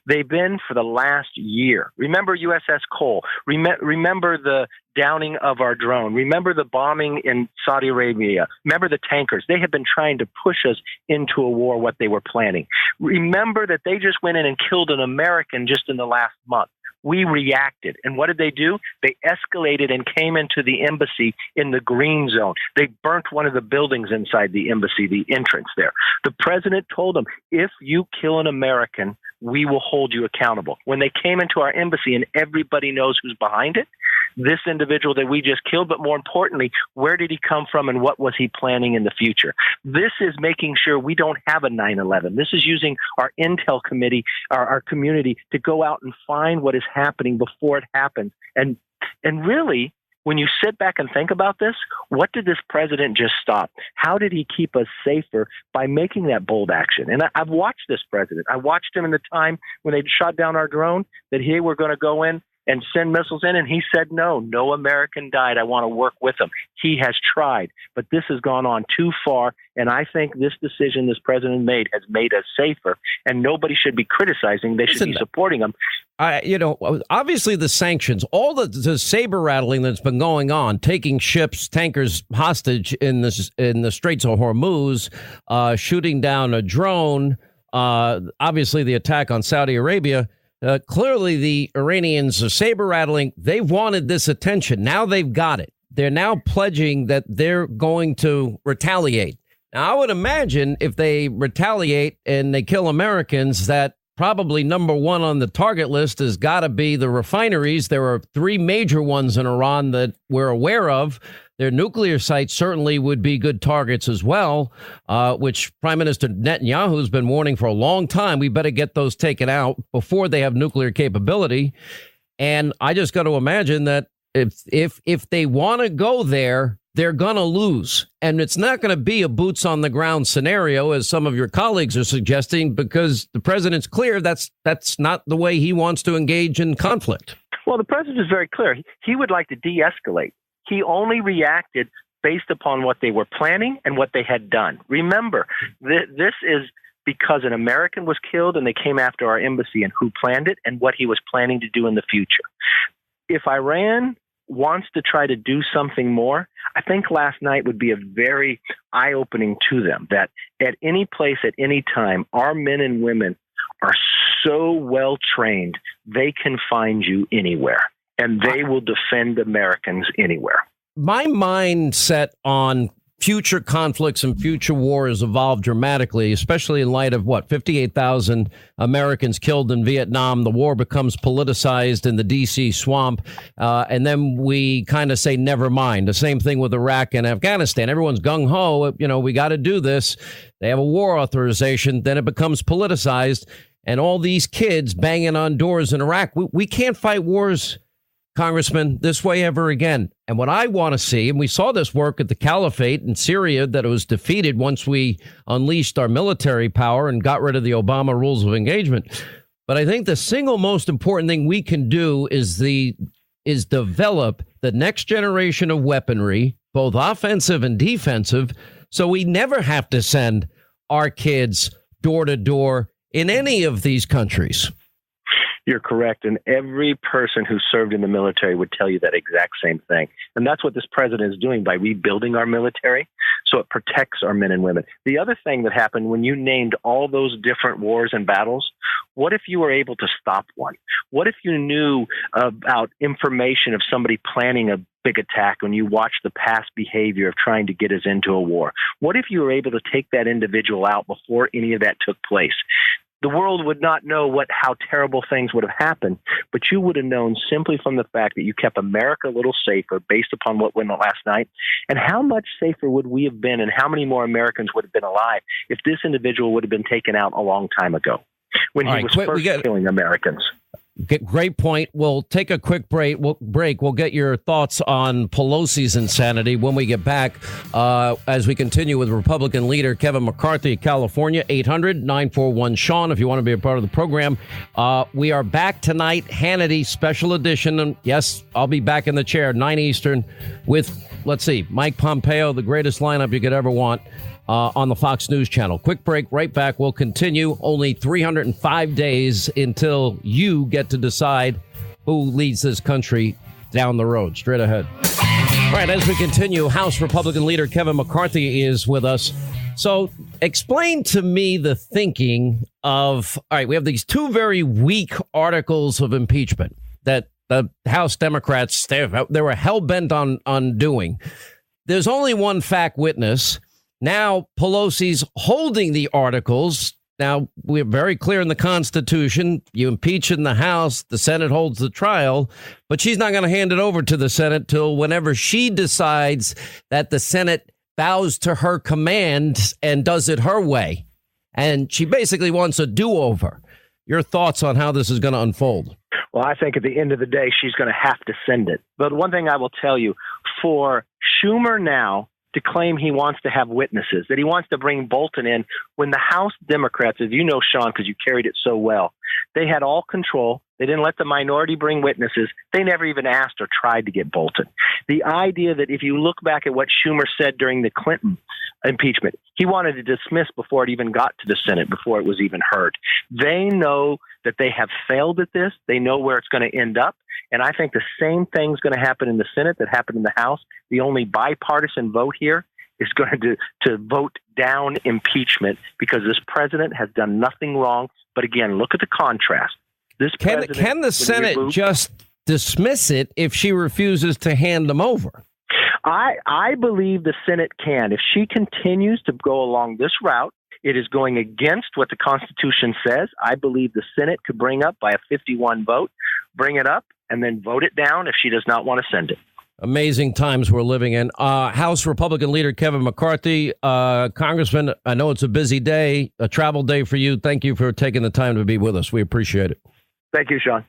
S1: They've been for the last year. Remember USS Cole. Remember the downing of our drone. Remember the bombing in Saudi Arabia. Remember the tankers. They have been trying to push us into a war, what they were planning. Remember that they just went in and killed an American just in the last month. We reacted. And what did they do? They escalated and came into the embassy in the green zone. They burnt one of the buildings inside the embassy, the entrance there. The president told them, if you kill an American, we will hold you accountable. When they came into our embassy, and everybody knows who's behind it, this individual that we just killed, but more importantly, where did he come from and what was he planning in the future? This is making sure we don't have a 9/11. This is using our intel committee, our community, to go out and find what is happening before it happens. And really, when you sit back and think about this, what did this president just stop? How did he keep us safer by making that bold action? And I've watched this president. I watched him in the time when they shot down our drone, that he were going to go in and send missiles in, and he said, no American died. I want to work with him. He has tried, but this has gone on too far, and I think this decision this president made has made us safer, and nobody should be criticizing. They should be supporting him.
S3: Obviously the sanctions, all the saber rattling that's been going on, taking ships, tankers hostage in the Straits of Hormuz, shooting down a drone, obviously the attack on Saudi Arabia. Clearly, the Iranians are saber rattling. They wanted this attention. Now they've got it. They're now pledging that they're going to retaliate. Now, I would imagine if they retaliate and they kill Americans, that probably number one on the target list has got to be the refineries. There are 3 major ones in Iran that we're aware of. Their nuclear sites certainly would be good targets as well, which Prime Minister Netanyahu has been warning for a long time. We better get those taken out before they have nuclear capability. And I just got to imagine that if they want to go there, they're going to lose. And it's not going to be a boots on the ground scenario, as some of your colleagues are suggesting, because the president's clear that's not the way he wants to engage in conflict.
S1: Well, the president is very clear. He would like to de-escalate. He only reacted based upon what they were planning and what they had done. Remember, this is because an American was killed and they came after our embassy, and who planned it and what he was planning to do in the future. If Iran wants to try to do something more, I think last night would be a very eye-opening to them, that at any place, at any time, our men and women are so well trained, they can find you anywhere. And they will defend Americans anywhere.
S3: My mindset on future conflicts and future wars evolve dramatically, especially in light of 58,000 Americans killed in Vietnam. The war becomes politicized in the D.C. swamp. And then we kind of say, never mind. The same thing with Iraq and Afghanistan. Everyone's gung ho. We got to do this. They have a war authorization. Then it becomes politicized. And all these kids banging on doors in Iraq. We can't fight wars, Congressman, this way ever again. And what I want to see, and we saw this work at the Caliphate in Syria, that it was defeated once we unleashed our military power and got rid of the Obama rules of engagement. But I think the single most important thing we can do is develop the next generation of weaponry, both offensive and defensive, so we never have to send our kids door to door in any of these countries.
S1: You're correct. And every person who served in the military would tell you that exact same thing. And that's what this president is doing by rebuilding our military so it protects our men and women. The other thing that happened when you named all those different wars and battles, what if you were able to stop one? What if you knew about information of somebody planning a big attack when you watched the past behavior of trying to get us into a war? What if you were able to take that individual out before any of that took place? The world would not know how terrible things would have happened, but you would have known simply from the fact that you kept America a little safer based upon what went on last night. And how much safer would we have been, and how many more Americans would have been alive if this individual would have been taken out a long time ago when he was first killing Americans?
S3: Great point. We'll take a quick break. We'll get your thoughts on Pelosi's insanity when we get back as we continue with Republican leader Kevin McCarthy of California. 800-941-SEAN if you want to be a part of the program. We are back tonight, Hannity special edition. And yes, I'll be back in the chair, 9 Eastern, with, let's see, Mike Pompeo, the greatest lineup you could ever want. On the Fox News channel. Quick break, right back. We'll continue. Only 305 days until you get to decide who leads this country down the road. Straight ahead. All right, as we continue, House Republican leader Kevin McCarthy is with us. So explain to me the thinking of, all right, we have these two very weak articles of impeachment that the House Democrats, they were hell-bent on doing. There's only one fact witness. Now Pelosi's holding the articles. Now, we're very clear in the Constitution. You impeach in the House, the Senate holds the trial, but she's not going to hand it over to the Senate till whenever she decides that the Senate bows to her command and does it her way. And she basically wants a do-over. Your thoughts on how this is going to unfold?
S1: Well, I think at the end of the day, she's going to have to send it. But one thing I will tell you, for Schumer now to claim he wants to have witnesses, that he wants to bring Bolton in, when the House Democrats, as you know, Sean, because you carried it so well, they had all control. They didn't let the minority bring witnesses. They never even asked or tried to get Bolton. The idea that if you look back at what Schumer said during the Clinton impeachment, he wanted to dismiss before it even got to the Senate, before it was even heard. They know that they have failed at this. They know where it's going to end up. And I think the same thing's going to happen in the Senate that happened in the House. The only bipartisan vote here is going to vote down impeachment because this president has done nothing wrong. But again, look at the contrast. This
S3: can the Senate just dismiss it if she refuses to hand them over?
S1: I believe the Senate can. If she continues to go along this route, it is going against what the Constitution says. I believe the Senate could bring up by a 51 vote, bring it up, and then vote it down if she does not want to send it.
S3: Amazing times we're living in. House Republican leader Kevin McCarthy, Congressman, I know it's a busy day, a travel day for you. Thank you for taking the time to be with us. We appreciate it.
S1: Thank you, Sean.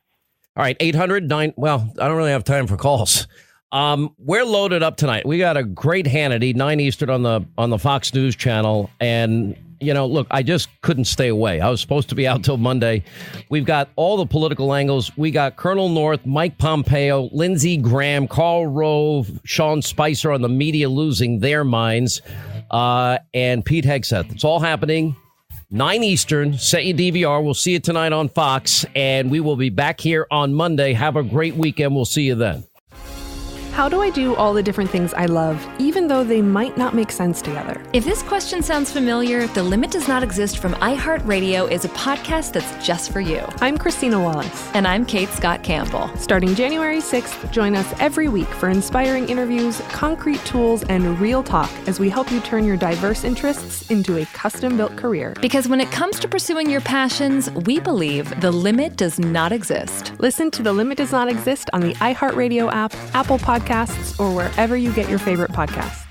S3: All right, 800-9. Well, I don't really have time for calls. We're loaded up tonight. We got a great Hannity, 9 Eastern on the Fox News channel. And, you know, look, I just couldn't stay away. I was supposed to be out till Monday. We've got all the political angles. We got Colonel North, Mike Pompeo, Lindsey Graham, Karl Rove, Sean Spicer on the media losing their minds, and Pete Hegseth. It's all happening 9 Eastern. Set your DVR. We'll see you tonight on Fox, and we will be back here on Monday. Have a great weekend. We'll see you then.
S2: How do I do all the different things I love, even though they might not make sense together?
S4: If this question sounds familiar, The Limit Does Not Exist from iHeartRadio is a podcast that's just for you.
S2: I'm Christina Wallace.
S4: And I'm Kate Scott Campbell.
S2: Starting January 6th, join us every week for inspiring interviews, concrete tools, and real talk as we help you turn your diverse interests into a custom-built career.
S4: Because when it comes to pursuing your passions, we believe the limit does not exist.
S2: Listen to The Limit Does Not Exist on the iHeartRadio app, Apple Podcasts, or wherever you get your favorite podcasts.